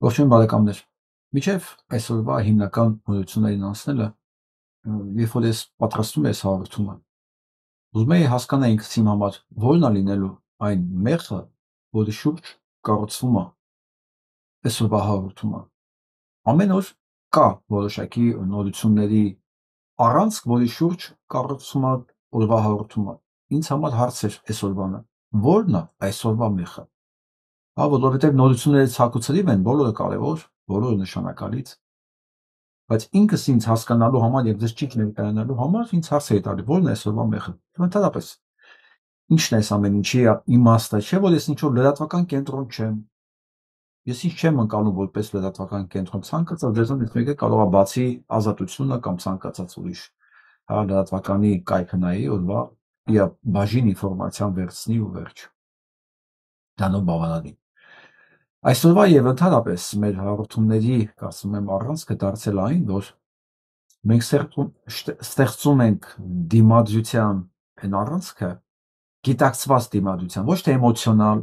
Ողջույն բարեկամներ։ Մինչև այսօրվա հիմնական նորություններին անցնելը, երբ որ ես պատրաստում ես հաղորդումը, ուզում էի հասկանալ ինքս իմ համար որն է լինելու այն մեղքը, որի շուրջ կառուցվում է այսօրվա հաղորդումը։ Ամեն օր կա որոշակի նորությունների առանցք, որի շուրջ կառուցվում է օրվա հաղորդումը։ Ինձ համար հարց էր այսօրվանը. որն է այսօրվա մեղքը։ Որովհետև նորությունները ցակուցրիվ են, բոլորը կարևոր, բոլորը նշանակալից, բայց ինքս ինձ հասկանալու համար եւ դες ճիշտ ներկայանալու համար ինձ հարց է տալի, որն է այսօրվա մեղքը։ Ընդհանրապես, ի՞նչն է այս ամեն ինչի իմաստը, չէ՞ որ ես ինչ-որ լրատվական կենտրոն չեմ։ Ես ինչ չեմ ընկալում որպես լրատվական կենտրոն, ցանկացած դեպքում մեկը կարող է բացի ազատությունը կամ ցանկացած ուրիշ լրատվականի կայքը նայի օրվա իր բաժին ինֆորմացիան վերցնի ու վերջ։ Դրանով բավարարի։ Այսօրվա եւ ընդհանրապես մեր հաղորդումների, կարծում եմ, առանցքը դարձել այն, որ մենք ստեղծում ենք դիմադրության այն առանցքը, գիտակցված դիմադրության, ոչ թե էմոցիոնալ,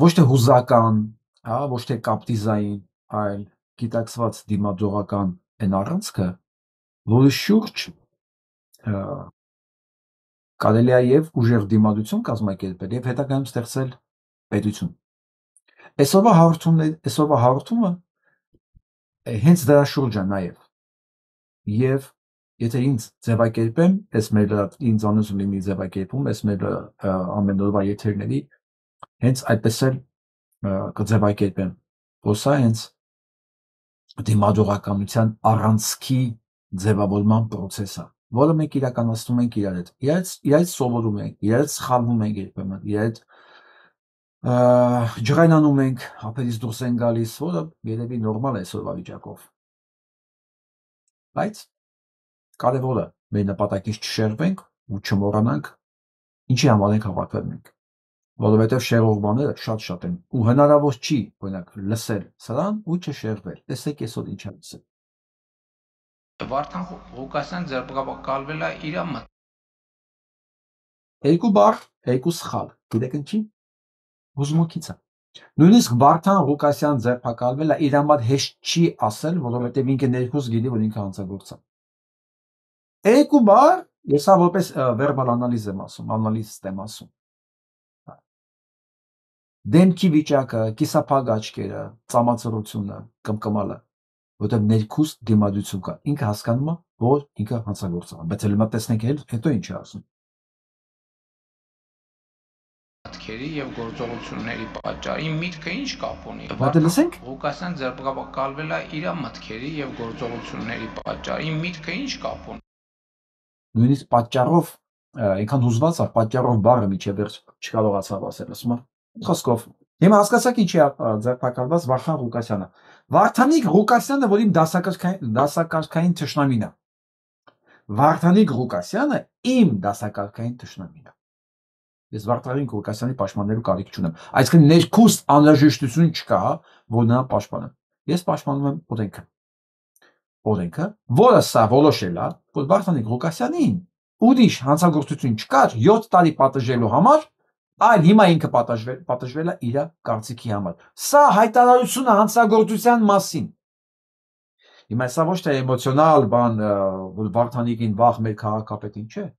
ոչ թե հուզական, ոչ թե կապտիզային, այլ գիտակցված դիմադրողական այն առանցքը, որի շուրջ կարելի է եւ ուժեղ դիմադրություն կազմակերպել եւ հետագայում ստեղծել պետություն։ Այսօրվա հաղորդումը հենց դրա շուրջ է նաև։ Եվ եթե ինձ ձևակերպեմ, ինձ անունս լինի ձևակերպում, այս մեր ամեն օրվա եթերների, հենց այդպես էլ կձևակերպեմ, որ սա հենց դիմադրողականության առանցքի ձևավորման process է, որը մենք իրականացնում ենք իրար հետ։ Իրարից սովորում ենք, իրարից սխալվում ենք երբեմն, իրարից ջղայնանում ենք, ափերից դուրս են գալիս, որը երևի նորմալ է այսօրվա վիճակով։ Բայց կարևորը մեր նպատակից չշեղվենք ու չմոռանանք ինչի համար ենք հավաքվել մենք, որովհետև շեղող բաները շատ են ու հնարավոր չի, օրինակ, լսել սրան ու չշեղվել։ Տեսեք այսօր ինչ է լսել։ Վարդան Ղուկասյան ձերբակալվել է իր մտ։ Երկու բառ, երկու սխալ։ Գիտեք ինչի՞։ Հուզմունքից է։ Նույնիսկ Վարդան Ղուկասյան ձերբակալվել է իր համար հեշտ չի ասել, որովհետև ինքը ներքուս գիտի, որ ինքը հանցագործ է։ Երկու բառ, ես հա որպես վերբալ անալիզ եմ ասում, անալիստ եմ ասում։ Դեմքի վիճակը, կիսափակ աչքերը, ծամացրությունը, կմկմալը, որտեղ ներքուս դիմադրություն կա։ Ինքը հասկանում է, որ ինքը հանցագործ է, բայց հիմա տեսնենք հետո ինչ է ասում։ Մտքերի եւ գործողությունների պատճառի միտքը ինչ կապ ունի։ Լսենք։ Ղուկասյան ձերբակալվել է իր մտքերի եւ գործողությունների պատճառի միտքը ինչ կապ ունի։ Նույնիսկ պատճառով այնքան հուզված է, պատճառով բառը միջև վերջ չկարողացավ ասել, ասում է։ Խոսքով, հիմա հասկացաք ինչի է ձերբակալված Վարդան Ղուկասյանը։ Վարդանիկ Ղուկասյանը, որ իմ դասակարգային թշնամին է։ Վարդանիկ Ղուկասյանը իմ դասակարգային թշնամին է։ Ես Վարդանիկ Ղուկասյանի պաշտպանելու կարիք չունեմ։ Այսինքն ներքուս անհրաժեշտություն չկա, որ նա պաշտպանեմ։ Ես պաշտպանում եմ օրենքը։ Օրենքը, որը սա որոշել է, որ Վարդանիկ Ղուկասյանին ուրիշ հանցագործություն չկար 7 տարի պատժելու համար, այլ հիմա ինքը պատժվել է իր կարծիքի համար։ Սա հայտարարություն է հանցագործության մասին։ Հիմա սա ոչ թե էմոցիոնալ բան, որ Վարդանիկին վաղ մեր քաղաքապետին չէ։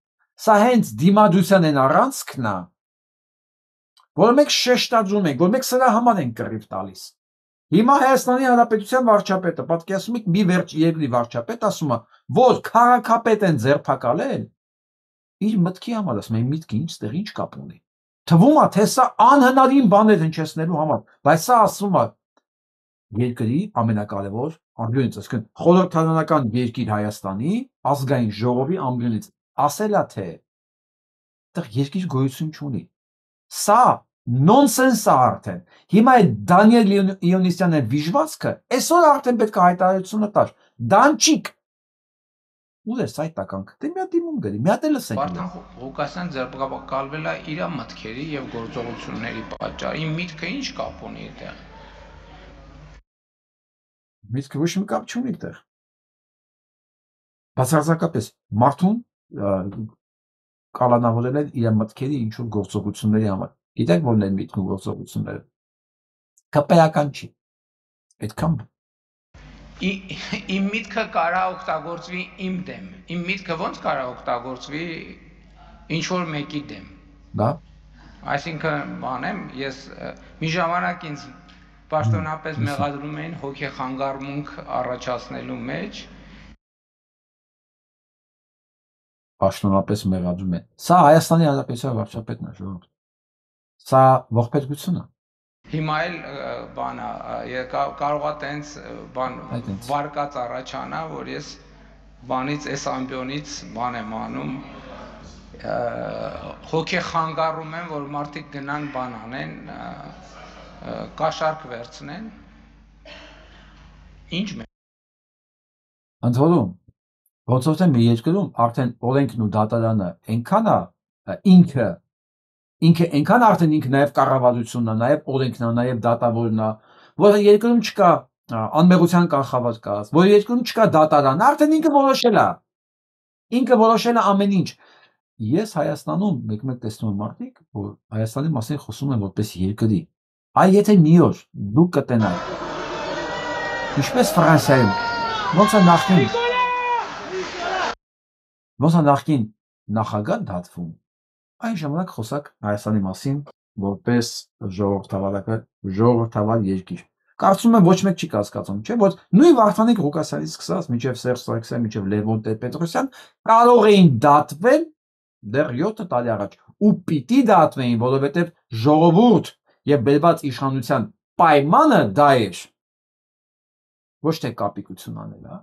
Սա հենց դիմադրության են առանցքն է, որը մենք շեշտադրում ենք, որ մենք սրա համար ենք կռիվ տալիս։ Հիմա Հայաստանի Հանրապետության վարչապետը, պատկերացնում եք, մի վերջ երկրի վարչապետ ասում է, որ քաղաքապետ են ձերբակալել, իր մտքի համար ասում է, միտքը ինչ կապ ունի։ Թվում է, թե սա անհնարին բան է հնչեցնելու համար, բայց սա ասում է երկրի ամենակարևոր ամբիոնից, այսինքն խորհրդարանական երկիր Հայաստանի ազգային ժողովի ամբիոնից ասել է, թե այդտեղ երկիր գոյություն չունի։ Սա նոնսենս է արդեն։ Հիմա այդ Դանիել Իոնիսյանի վիժվածքը այսօր արդեն պետք է հայտարարությունը տար։ Դանչիկ։ Ուր է սա տականք։ Դե մի հատ իմում գրի, մի հատ էլ լսենք։ Վարդան Ղուկասյան ձերբակալվել է իր մտքերի եւ գործողությունների պատճառի միտքը ինչ կապ ունի այդտեղ։ Միտքը ոչ մի կապ չունի այդտեղ։ Բացարձակապես մարդուն կալանավորել են իր մտքերի ինչ-որ գործողությունների համար։ Գիտեք ո՞րն են միտք ու գործողությունները։ ԿՊ-ական չի։ Այդքան Իմ միտքը կարա օգտագործվի իմ դեմ։ Իմ միտքը ո՞նց կարա օգտագործվի ինչ որ մեկի դեմ։ դա Այսինքն բանեմ, ես մի ժամանակ ինձ պաշտոնապես մեղադրում էին հոգեխանգարմունք առաջացնելու մեջ։ Պաշտոնապես մեղադրում են։ Սա Հայաստանի Հանրապետության վարչապետն է, ժողովուրդ։ Սա ողբերգություն է։ Հիմա էլ բանա կարողա տենց բան Այդպես։ վարկած առաջանա, որ ես բանից այս ամբիոնից բան եմ անում, հոգեխանգարում եմ, որ մարդիկ գնան բան անեն, կաշառք վերցնեն։ Ինչ Ընդ որում, ոնց որ թե մի երկրում արդեն օրենքն ու դատարանը այնքան է ինքը այնքան արդեն ինքը նաև կառավարությունն է, նաև օրենքն է, նաև դատավորն է, որ երկրում չկա անմեղության կանխավարկած, որ երկրում չկա դատարան, արդեն ինքը որոշել է ամեն ինչ։ Ես Հայաստանում մեկ-մեկ տեսնում եմ մարդիկ, որ Հայաստանի մասին խոսում են որպես երկրի։ Այ եթե մի օր դուք կտենաք, ինչպես Ֆրանսիայում, ոնց է նախկին նախագահ դատվում, այն ժամանակ խոսակ Հայաստանի մասին որպես ժողովրդավար երկիր։ Կարծում եմ ոչ մեկ չի կասկածում, չէ՞, որ նույն Վարդանիկ Ղուկասյանից սկսած մինչև Սերժ Սարգսյան, մինչև Լևոն Տեր-Պետրոսյան կարող էին դատվել դեռ 7 տարի առաջ ու պիտի դատվեին, որովհետև ժողովուրդ եւ բերված իշխանության պայմանը դա էր։ Ոչ թե կապիկություն անել, հա։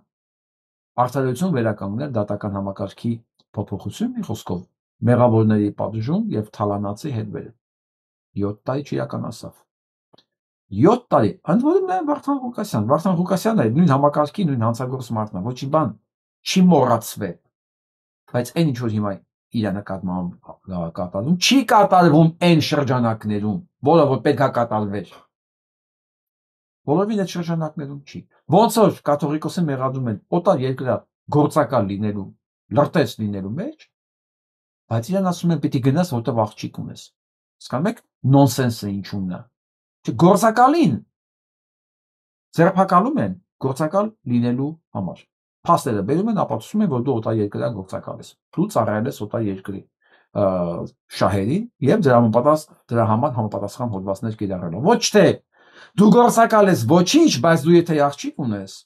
Արդարություն վերականգնել, դատական համակարգի փոփոխություն, մի խոսքով, մեղավորների պատժում եւ թալանացի հետ բերել։ 7 տարի չիրականացավ։ 7 տարի, ընդ որում նաև Վարդան Ղուկասյանը նույն համակարգի, նույն հանցագործ մարդն է, ոչի բան չի մոռացվել։ Բայց այն ինչ որ հիմա իր նկատմամբ կատարվում, չի կատարվում այն շրջանակներում, որը որ պետք է կատարվեր։ Բոլորին այդ շրջանակներում չի։ Ոնց որ կաթողիկոսին մեղադրում են օտար երկրա գործակալ լինելու, լրտես լինելու մեջ, բայց իրան ասում են պիտի գնաս, որտեղ աղջիկ ունես։ Հասկանում եք նոնսենսը ինչումն է։ Չէ, գործակալին ձերբակալում են գործակալ լինելու համար։ Փաստերը բերում են, ապացուցում են, որ դու օտար երկրյա գործակալ ես։ Դու ծառայել ես օտար երկրի շահերին եւ դրա համար համապատասխան հոդվածներ կիրառելով։ Ոչ թե դու գործակալ ես ոչինչ, բայց դու եթե աղջիկ ունես,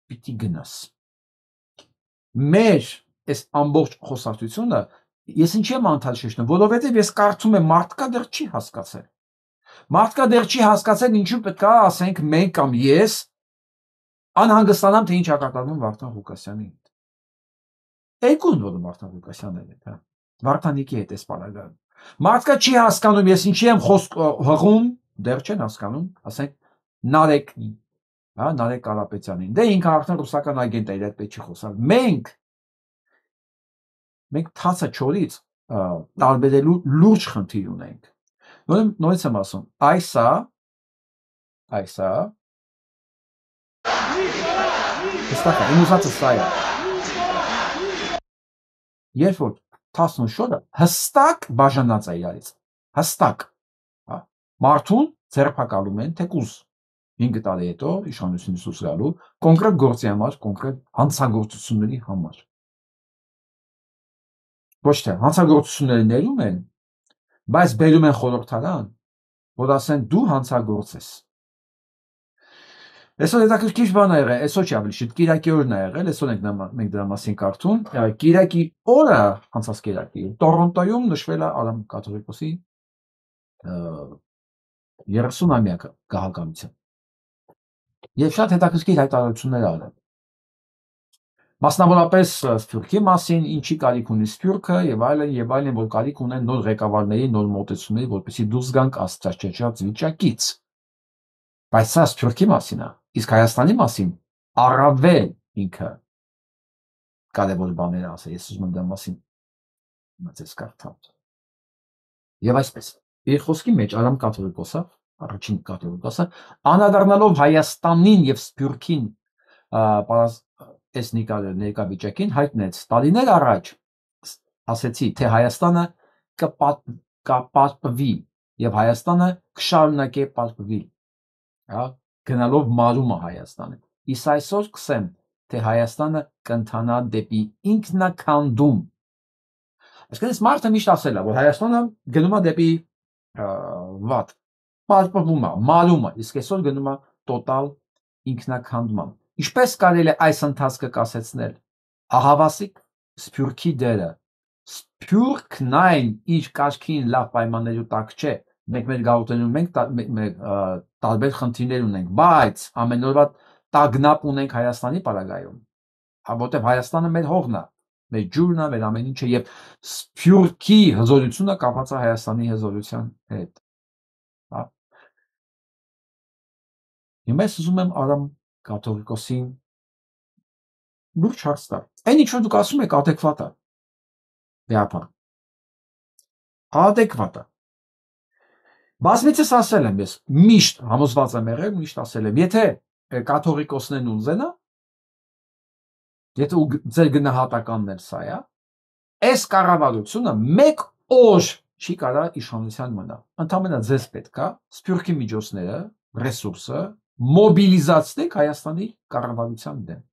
պիտի գնաս։ Մեր այս ամբողջ խոսակցությունը ես ինչի եմ անդալ շեշտում, որովհետև ես կարծում եմ մարդկա դեռ չի հասկացել։ Մարդկա դեռ չի հասկացել ինչու պետք է ասենք մենք կամ ես անհանգստանամ թե ինչ է կատարվում Վարդան Ղուկասյանի հետ։ Էկուն որ Վարդան Ղուկասյանն է, հա։ Վարդանիկի հետ էս բանակը։ Մարդկա չի հասկանում ես ինչի եմ հղում, դեռ չեն հասկանում, ասենք Նարեկին, հա, Նարեկ Կարապետյանին։ Դե ինքը արդեն ռուսական ագենտ է, իր հետ չի խոսալ։ Մենք թացը չորից տարբերելու լուրջ խնդիր ունենք։ Նորից եմ ասում, այսա հստակ է, իմ ուզածը սա է։ Երբ որ 10 շորը հստակ բաժանած է իրարից, հստակ, հա, մարդուն ձերբակալում են թեկուզ 5 տարի հետո իշխանությունից դուրս գալու կոնկրետ գործի համար, կոնկրետ հանցագործությունների համար։ Ոչ թե հանցագործությունները ներում են, բայց բերում են խորհրդարան, որ ասեն դու հանցագործ ես։ Այսօր հետաքրքիր բան է եղել, այսօր չի ավելի շուտ Կիրակի օրն է եղել, այսօր մենք դրա մասին կարդում, Կիրակի օրը, անցած Կիրակի, Տորոնտոյում նշվել է Արամ կաթողիկոսի 30-ամյակը գահականության։ Եվ շատ հետաքրքիր հայտարարություններ արել։ Մասնավորապես Սփյուռքի մասին, ինչի կարիք ունի Սփյուռքը եւ այլն, որ կարիք ունեն նոր ղեկավարների, նոր մոտեցումների, որպեսզի դուրս գանք աստվածաչափ վիճակից։ Բայց սա Սփյուռքի մասին է, իսկ Հայաստանի մասին առավել ինքը կարևոր բաներ ասել, ես ուզում եմ դրա մասին մտածել կարդամ։ Եւ այսպես, իր խոսքի մեջ Արամ կաթողիկոսը, առաջին կաթողիկոսը, անդրադառնալով Հայաստանին եւ Սփյուռքին այս ներկա վիճակին հայտնեց տարիներ առաջ ասեցի, թե Հայաստանը կպատպվի եւ Հայաստանը կշարունակե պատպվի։ հա, գնալով մարում է Հայաստանը։ Իսկ այսօր կսեմ, թե Հայաստանը կընթանա դեպի ինքնականդում։ Այսինքն մարդը միշտ ասել է, որ Հայաստանը գնում է դեպի վատ, պարպվում է, մարում է, իսկ այսօր գնում է տոտալ ինքնականդման։ Ինչպես կարելի է այս ընթացքը կասեցնել։ Ահավասիկ Սփյուռքի դերը։ Սփյուռքն այն իր կարգին լավ պայմաններու տակ չէ։ Մենք մեր գաղութներում մենք տարբեր խնդիրներ ունենք, բայց ամեն օրվա տագնապ ունենք Հայաստանի պարագայում։ Որտեւ Հայաստանը մեր հողն է, մեր ջուրն է, մեր ամեն ինչը եւ Սփյուռքի հզորությունը կապված է Հայաստանի հզորության հետ։ Հա։ Հիմա ես ուզում եմ Արամ կաթողիկոսին լուրջ հարց տալ։ Այն ինչ որ դուք ասում եք adekvat է։ Բյապա։ Adekvat է։ Բազմիցս ասել եմ ես, միշտ համոզված եմ եղել, միշտ ասել եմ, եթե կաթողիկոսներն ուզենա, եթե ձեր գնահատականն էլ սա է, այս կառավարությունը մեկ օր չի կարա իշխանության մնա։ Ընդհանրապես ձեզ պետք է Սփյուռքի միջոցները, ռեսուրսը մոբիլիզացնեք Հայաստանի կառավարության դեմ։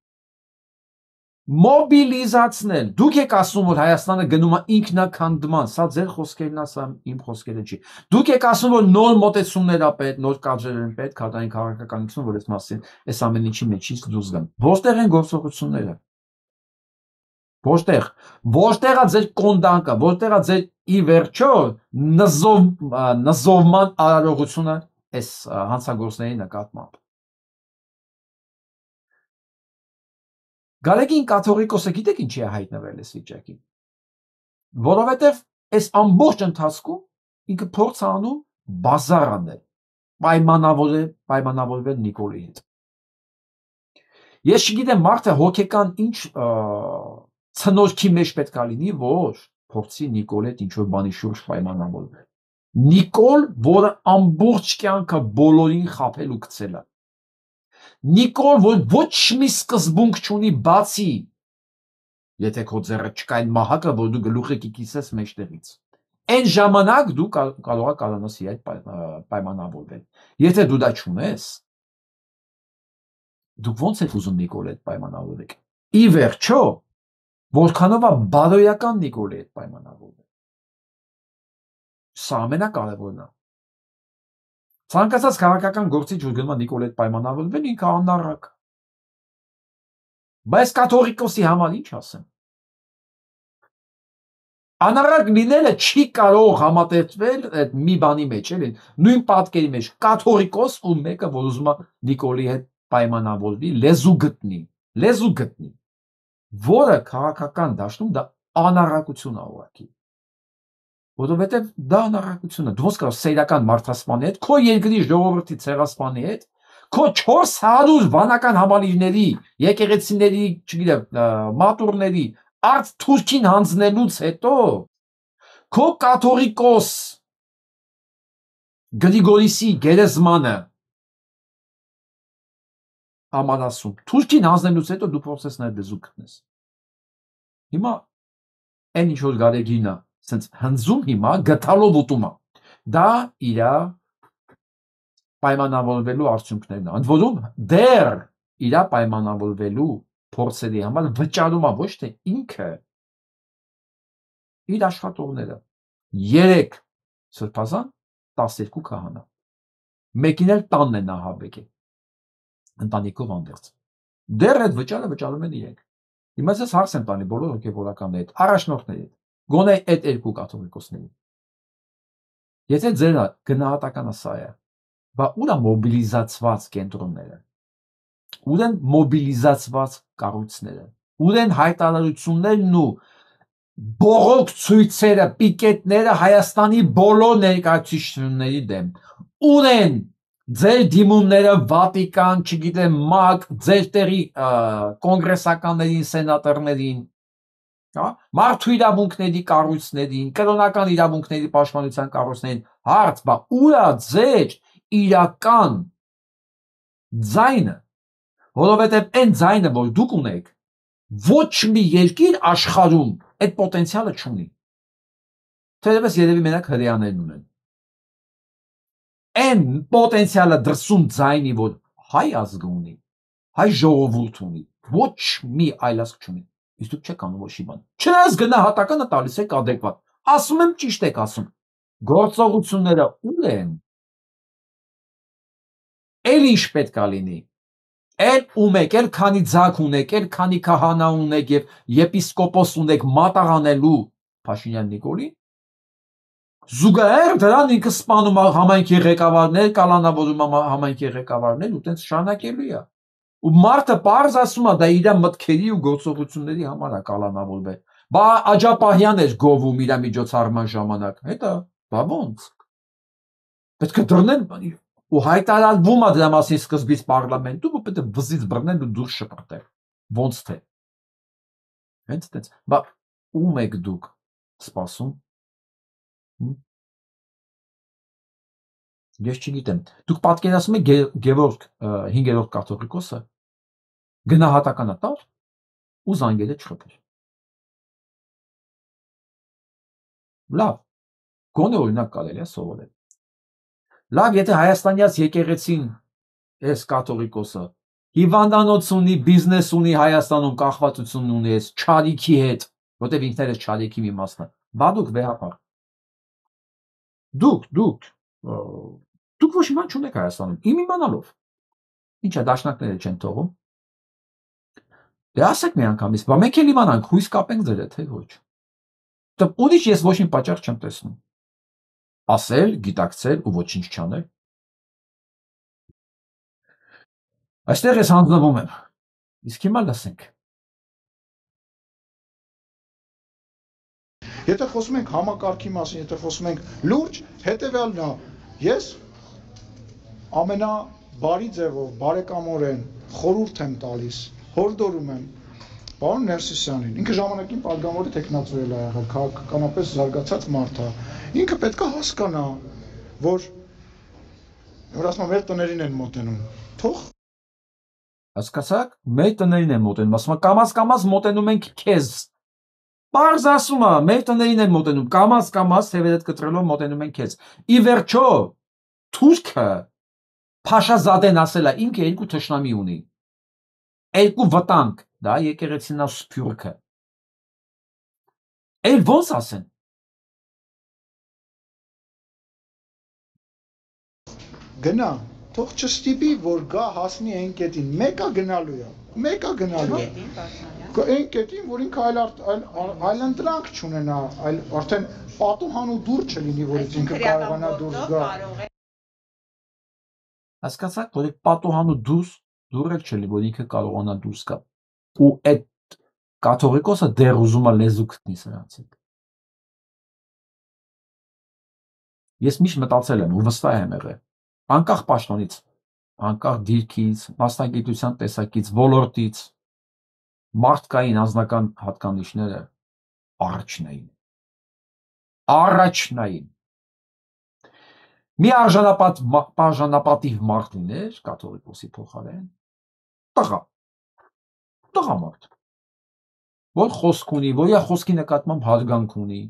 Մոբիլիզացնել։ Դուք եք ասում, որ Հայաստանը գնում է ինքնականդման, սա ձեր խոսքերն է, սա իմ խոսքերը չի։ Դուք եք ասում, որ նոր մոտեցումներ է պետք, նոր կադրեր են պետք, հատային քաղաքականություն, որ այս մասին, այս ամեն ինչի մեջից դուրս գան։ Որտեղ են գործողությունները։ Որտեղ է ձեր կոնդանկը, որտեղ է ձեր ի վերջո նզովման արարողությունը այս հանցագործների նկատմամբ։ Գալեգին կաթողիկոսը գիտեք ինչի է հայտնվել այս վիճակին։ Որովհետև այս ամբողջ ընթացքում ինքը փորձ անում բազար անել, պայմանավորվել Նիկոլի հետ։ Ես չգիտեմ մարդը հոգեկան ինչ ցնորքի մեջ պետք է լինի, որ փորձի Նիկոլ հետ ինչ որ բանի շուրջ պայմանավորվել։ Նիկոլ, որը ամբողջ կյանքը բոլորին խաբել ու գցել է։ Նիկոլ, որ ոչ մի սկզբունք չունի բացի, եթե քո ձեռը չկա այն մահակը, որ դու գլուխը կիկիսես մեջտեղից։ Այն ժամանակ դու կարող ես կանոնս հետ պայմանավորվել։ Եթե դու դա չունես, դուք ո՞նց եք ուզում Նիկոլի հետ պայմանավորեք։ Ի վերջո, որքանով է բարոյական Նիկոլի հետ պայմանավորվել։ Սա ամենակարևորն է։ Ցանկացած քաղաքական գործիչ, որ գնում է Նիկոլի հետ պայմանավորվել, ինքը անառակ։ Բայց կաթողիկոսի համար ինչ ասեմ։ Անառակ լինելը չի կարող համատեղվել այդ մի բանի մեջ, էլի, նույն պատկերի մեջ, կաթողիկոս ու մեկը, որ ուզում է Նիկոլի հետ պայմանավորվի, լեզու գտնի, որը քաղաքական դաշտում դա անառակություն է ուղղակի։ Որովհետև դա անառակություն է, դու ոնց կարող սեյրական մարդասպանի հետ, քո երկրի ժողովրդի ցեղասպանի հետ, քո 400 վանական համալիրների, եկեղեցիների, չգիտեմ, մատուրների արդ թուրքին հանձնելուց հետո քո կաթողիկոս Գրիգորիսի գերեզմանը ամանասում թուրքին հանձնելուց հետո դու փորձես նաև դեզու գտնես։ Հիմա այն ինչ որ Գարեգինը սենց հնձում հիմա գտալով ուտում է։ Դա իր պայմանավորվելու արդյունքներն են։ Ընդ որում դեռ իր պայմանավորվելու փորձերի համար վճարում է ոչ թե ինքը իր աշխատողները 3 սրբազան 12 քահանա մեկին էլ տանն է նահաբեկել ընտանիքով անդերձ դեռ այդ վճարը վճարում են իրենք հիմա ես հարց եմ տանի բոլոր հոգեվորականների հետ առաջնորդների հետ գոնե այդ երկու կաթողիկոսների եթե ձեր գնահատականը սա է բա ուր է մոբիլիզացված կենտրոնները ուր են մոբիլիզացված կառույցները, ուր են հայտարարություններն ու բողոք ցույցերը, պիկետները Հայաստանի բոլոր ներկայացուցիչների դեմ, ուր են ձեր դիմումները Վատիկան, չգիտեմ, ՄԱԿ, ձեր տեղի կոնգրեսականներին, սենատորներին, հա, մարդու իրավունքների կառույցներին, կրոնական իրավունքների պաշտպանության կառույցներին, հարց, բա ուր է ձեր իրական ձայնը որովհետև այն ձայնը, որ դուք ունեք, ոչ մի երկիր աշխարհում այդ պոտենցիալը չունի։ Թերևս երևի մենակ հրեաներն ունեն։ Այն պոտենցիալը դրսում ձայնի, որ հայ ազգ ունի, հայ ժողովուրդ ունի, ոչ մի այլ ազգ չունի։ Իսկ դուք չեք անում ոչ մի բան։ Չնայած գնահատականը տալիս եք adekvat։ Ասում եմ ճիշտ եք ասում։ Գործողությունները ուր են։ Էլ ինչ պետք է լինի։ Էլ ում եք, էլ քանի ձակ ունեք, էլ քանի քահանա ունեք եւ եպիսկոպոս ունեք մատաղանելու Փաշինյան Նիկոլին։ Զուգահեռ դրան ինքը սպանում է համայնքի ղեկավարներ, կալանավորում է համայնքի ղեկավարներ ու տենց շարունակելու է։ Ու մարդը պարզ ասում է դա իր մտքերի ու գործողությունների համար է կալանավորվել։ Բա Աջապահյան էր գովում իր միջոցառման ժամանակ։ Հետո բա ոնց։ Պետք է դռնեն ու հայտարարվում է դրա մասին սկզբից պարլամենտում ու պետք է վզից բռնել ու դուրս շպրտել։ Ոնց թե։ Հենց տենց։ Բա ում եք դուք սպասում։ Ես չգիտեմ։ Դուք պատկերացնում եք Գևորգ 5-րդ կաթողիկոսը գնահատականը տար ու զանգերը չխփեր։ Լավ, գոնե օրինակ կարելի է սովորել։ Լավ, եթե հայաստանյաց եկեղեցին այս կաթողիկոսը հիվանդանոց ունի, բիզնես ունի Հայաստանում, կախվածություն ունի այս չարիքի հետ, որտեղ ինքն էլ չարիքի մի մասն է։ Բա դուք վեհապար։ Դուք ոչ մի բան չունեք Հայաստանում, իմ իմանալով։ Ինչա դաշնակները չեն թողում։ Դե ասեք մի անգամից, բա մենք էլ իմանանք, հույս կապենք ձեր հետ, թե ոչ։ Ուրիշ ես ոչ մի պատճառ չեմ տեսնում։ Ասել, գիտակցել ու ոչինչ չանել։ Այստեղ ես հանձնվում եմ։ Իսկ հիմա լսենք։ Եթե խոսում ենք համակարգի մասին, եթե խոսում ենք լուրջ, հետևյալն է, ես ամենաբարի ձևով, բարեկամորեն խորհուրդ եմ տալիս, հորդորում եմ պարոն Ներսիսյանին, ինքը ժամանակին պատգամավորի տեխնացու էլ ա եղել, քաղաքականապես զարգացած մարդ է, ինքը պետք է հասկանա, որ ասում մեր տներին են մոտենում, թող Հասկացաք, մեր տներին են մոտենում, ասում կամաց մոտենում ենք քեզ։ Պարզ ասում է, մեր տներին են մոտենում, կամաց թևերդ կտրելով մոտենում են քեզ։ Ի վերջո, Թուրքը Փաշազադեն ասել է, ինքը երկու թշնամի ունի։ Երկու վտանգ, դա եկեղեցին ու Սփյուռքը։ Էլ ոնց ասեն։ Գնա, թող չստիպի, որ գա հասնի այն կետին, մեկը գնալու է, այն կետին, որ ինքը այլ ընտրանք չունենա, այլ արդեն պատուհան ու դուր չլինի, որից ինքը կարողանա դուրս գա։ Հասկացաք, որ պատուհան ու դուր էլ չլինի, որ ինքը կարողանա դուրս գա։ Ու այդ կաթողիկոսը դեռ ուզում է լեզու գտնի սրանց հետ։ Ես միշտ մտածել եմ ու վստահ եմ եղել, անկախ պաշտոնից, անկախ դիրքից, մասնագիտության տեսակից, ոլորտից, մարդկային անձնական հատկանիշները առաջնային։ Մի արժանապատիվ մարդ լիներ կաթողիկոսի փոխարեն, տղա մարդ, որ խոսք ունի, որի խոսքի նկատմամբ հարգանք ունի,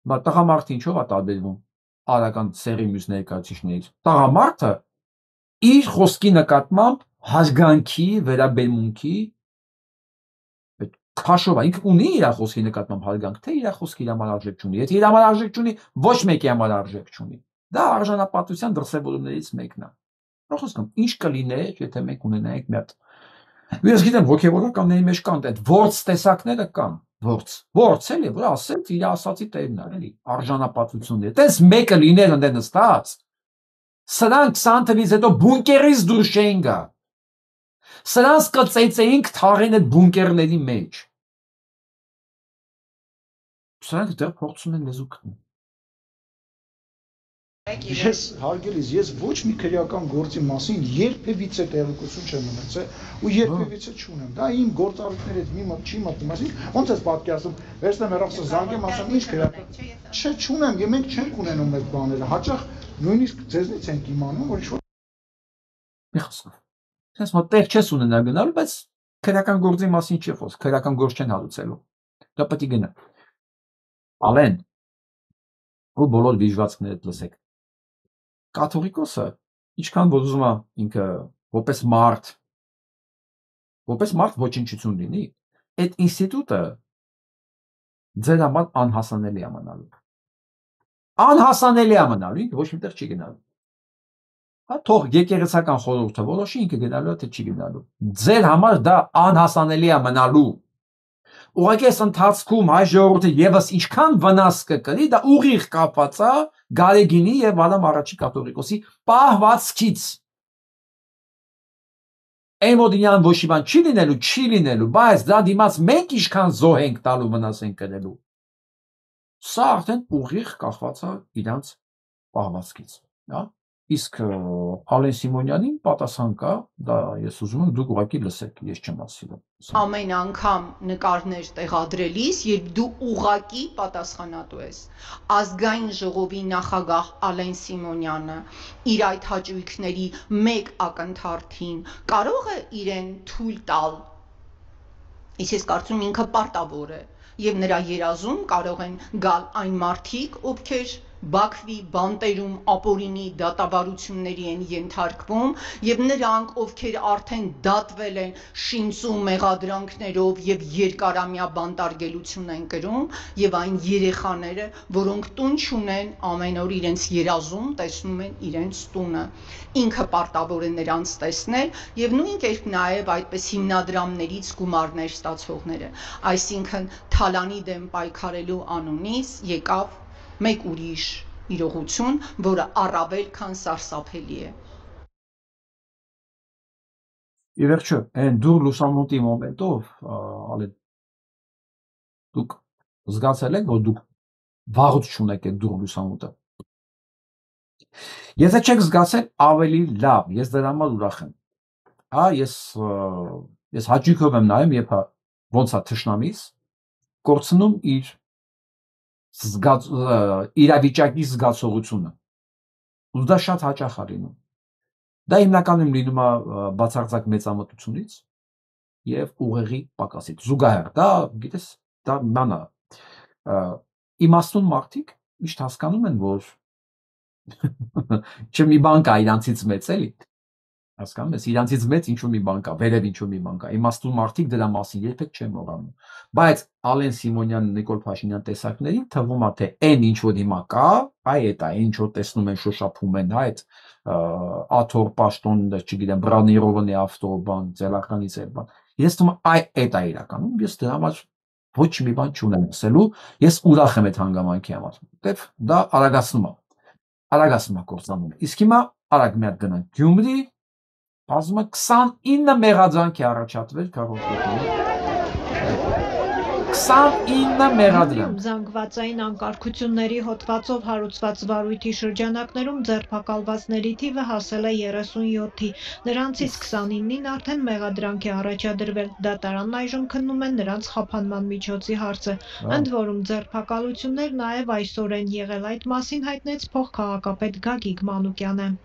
բայց տղամարդը ինչով է տարբերվում արական սերի մյուս ներկայացուցիչներից։ Տղամարդը իր խոսքի նկատմամբ հարգանքի, վերաբերմունքի քաշով է, ինքը ունի իր խոսքի նկատմամբ հարգանք, թե իր խոսքի համար արժեք չունի։ Եթե իր համար արժեք չունի, ոչ մեկի համար արժեք չունի։ Դա արժանապատվության դրսևորումներից մեկն է։ Խոսքամ, ինչ կլիներ, եթե մենք ունենայինք մի հատ։ Ես գիտեմ, հոգեվորականների մեջ կան այդ ворց տեսակները կան, ворց էլի, որ ասել իր ասացի տերն է, էլի, արժանապատվությունները։ Տես մեկը լիներ ընդ նստած։ Սրանք 20 թվականից հետո բունկերից դուրս չէին գա։ Սրանց կծեծեինք թաղեն այդ բունկերների մեջ։ Սրանք դեռ փորձում են լեզու գտնել։ Ես հարգելիս, ես ոչ մի քրեական գործի մասին երբևիցե տեղեկություն չեմ ունեցել ու երբևիցե չունեմ։ Դա իմ գործառույթների հետ մի մոտ չի մտնում, այսինքն ոնց ես պատկերացնում, վերցնեմ հեռախոսը զանգեմ, ասեմ ինչ քրեական։ Չէ, չունեմ, եւ մենք չենք ունենում այդ բաները։ Հաճախ նույնիսկ ձեզնից ենք իմանում, որ ինչ-որ մի խոսքով։ Ես մոտ տեղ չես ունենա գնալու, բայց քրեական գործի մասին չի խոսք, քրեական գործ չեն հարուցելու։ Դա պետք է գնա։ Ալեն ու բոլոր վիժվածքներդ լսեք։ կաթողիկոսը ինչքան որ ուզում է ինքը որպես մարդ ոչնչություն լինի, այդ ինստիտուտը ձեր համար անհասանելի է մնալու։ Անհասանելի է մնալու, ինքը ոչ միտեղ չի գնալու։ Հա, թող եկեղեցական խորհուրդը որոշի, ինքը գնալու է թե չի գնալու։ Ձեր համար դա անհասանելի է մնալու։ Ուղղակի այս ընթացքում հայ ժողովուրդը եւս ինչքան վնաս կկրի, դա ուղիղ կապված է Գարեգինի եւ Ադամ առաջի կաթողիկոսի պահվածքից։ Էմոդինյան ոչ մի բան չի լինելու, բայց դա դիմաց մենք ինչքան զոհ ենք տալու վնաս ենք կրելու։ Սա արդեն ուղիղ կախված է իրանց պահվածքից, հա։ Իսկ Ալեն Սիմոնյանին պատասխան կա, դա ես ուզում եմ դուք ուղղակի լսեք, ես չեմ ասիլում։ Ամեն անգամ նկարներ տեղադրելիս, երբ դու ուղղակի պատասխանատու ես։ Ազգային ժողովի նախագահ Ալեն Սիմոնյանը իր այդ հաճույքների մեկ ակնթարթին կարող է իրեն թույլ տալ։ Իսկ ես կարծում ինքը պարտավոր է, եւ նրա երազում կարող են գալ այն մարդիկ, ովքեր Բաքվի բանտերում ապօրինի դատավարությունների են ենթարկվում, եւ նրանք, ովքեր արդեն դատվել են շինծու մեղադրանքներով եւ երկարամյա բանտարկելություն են կրում, եւ այն երեխաները, որոնք տուն չունեն, ամեն օր իրենց երազում տեսնում են իրենց տունը։ Ինքը պարտավոր է նրանց տեսնել եւ նույն կերպ նաեւ այդպես հիմնադրամներից գումարներ ստացողները։ Այսինքն Թալանի դեմ պայքարելու անունից եկավ մեկ ուրիշ իրողություն, որը առավել քան սարսափելի է։ Ի վերջո, այն դուր լուսամուտի մոմենտով, դուք զգացել եք, որ դուք վաղուց չունեք այդ դուր լուսամուտը։ Եթե չեք զգացել, ավելի լավ, ես դրա համար ուրախ եմ։ Հա, ես հաճույքով եմ նայում, երբ ոնց է թշնամիս կորցնում իր իրավիճակի զգացողությունը։ Ու դա շատ հաճախ է լինում։ Դա հիմնականում լինում է բացարձակ մեծամտությունից եւ ուղեղի պակասից։ Զուգահեռ, դա գիտես, դա բան է։ Իմաստուն մարդիկ միշտ հասկանում են, որ չէ մի բան կա իրանցից մեծ էլի։ Հասկանում ես, իրանցից մեծ ինչ-որ մի բան կա, վերև ինչ-որ մի բան կա։ Իմաստուն մարդիկ դրա մասին երբեք չեն մոռանում։ Բայց Ալեն Սիմոնյան, Նիկոլ Փաշինյան տեսակներին թվում է, թե այն ինչ որ հիմա կա, այդ է, ինչ որ տեսնում են, շոշափում են, այդ Աթոր Պաշտոն, չգիտեմ, Բրանիրովնի ավտոբան, Ձելականից էլ բան։ Ես թվում է այդ է իրականում, ես դրա համար ոչ մի բան չունեմ ասելու, ես ուրախ եմ այդ հանգամանքի համար, որտեվ դա արագացնում է կործանում։ Իսկ հիմա արագ մի հատ գնանք Գյումրի, ասում է 29 մեղադրանք է առաջադրվել քառորդի։ 29 մեղադրանք։ Զանգվածային անկարգությունների հոդվածով հարուցված վարույթի շրջանակներում ձերբակալվածների թիվը հասել է 37-ի, նրանցից 29-ին արդեն մեղադրանք է առաջադրվել, դատարանն այժմ քննում է նրանց խափանման միջոցի հարցը, ընդ որում ձերբակալություններ նաև այսօր են եղել, այդ մասին հայտնեց փոխքաղաքապետ Գագիկ Մանուկյանը։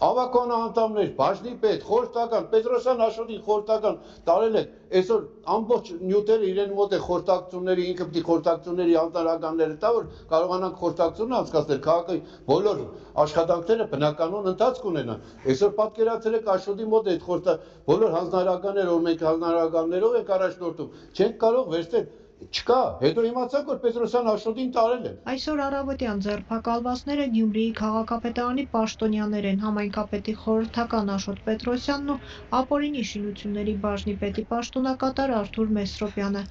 Ավագան անդամներ, բաժնի պետ, խորհրդական, Պետրոսյան Աշոտին խորհրդական տարել են, այսօր ամբողջ նյութերը իրեն մոտ է խորհրդակցությունների, ինքը պիտի խորհրդակցությունների անձնարարականները տա, որ կարողանանք խորհրդակցություն անցկացնել, քաղաքի բոլոր աշխատանքները բնականon ընթացք ունենան։ Այսօր պատկերացրեք Աշոտի մոտ այդ բոլոր հանձնարարականները, որ մենք հանձնարարականներով ենք առաջնորդում, չենք կարող վերցնել չկա, հետո իմացանք, որ Պետրոսյան Աշոտին տարել են։ Այսօր առավոտյան ձերբակալվածները Գյումրիի քաղաքապետարանի պաշտոնյաներ են, համայնքապետի խորհրդական Աշոտ Պետրոսյանն ու ապօրինի շինությունների բաժնի պետի պաշտոնակատար Արթուր Մեսրոպյանը։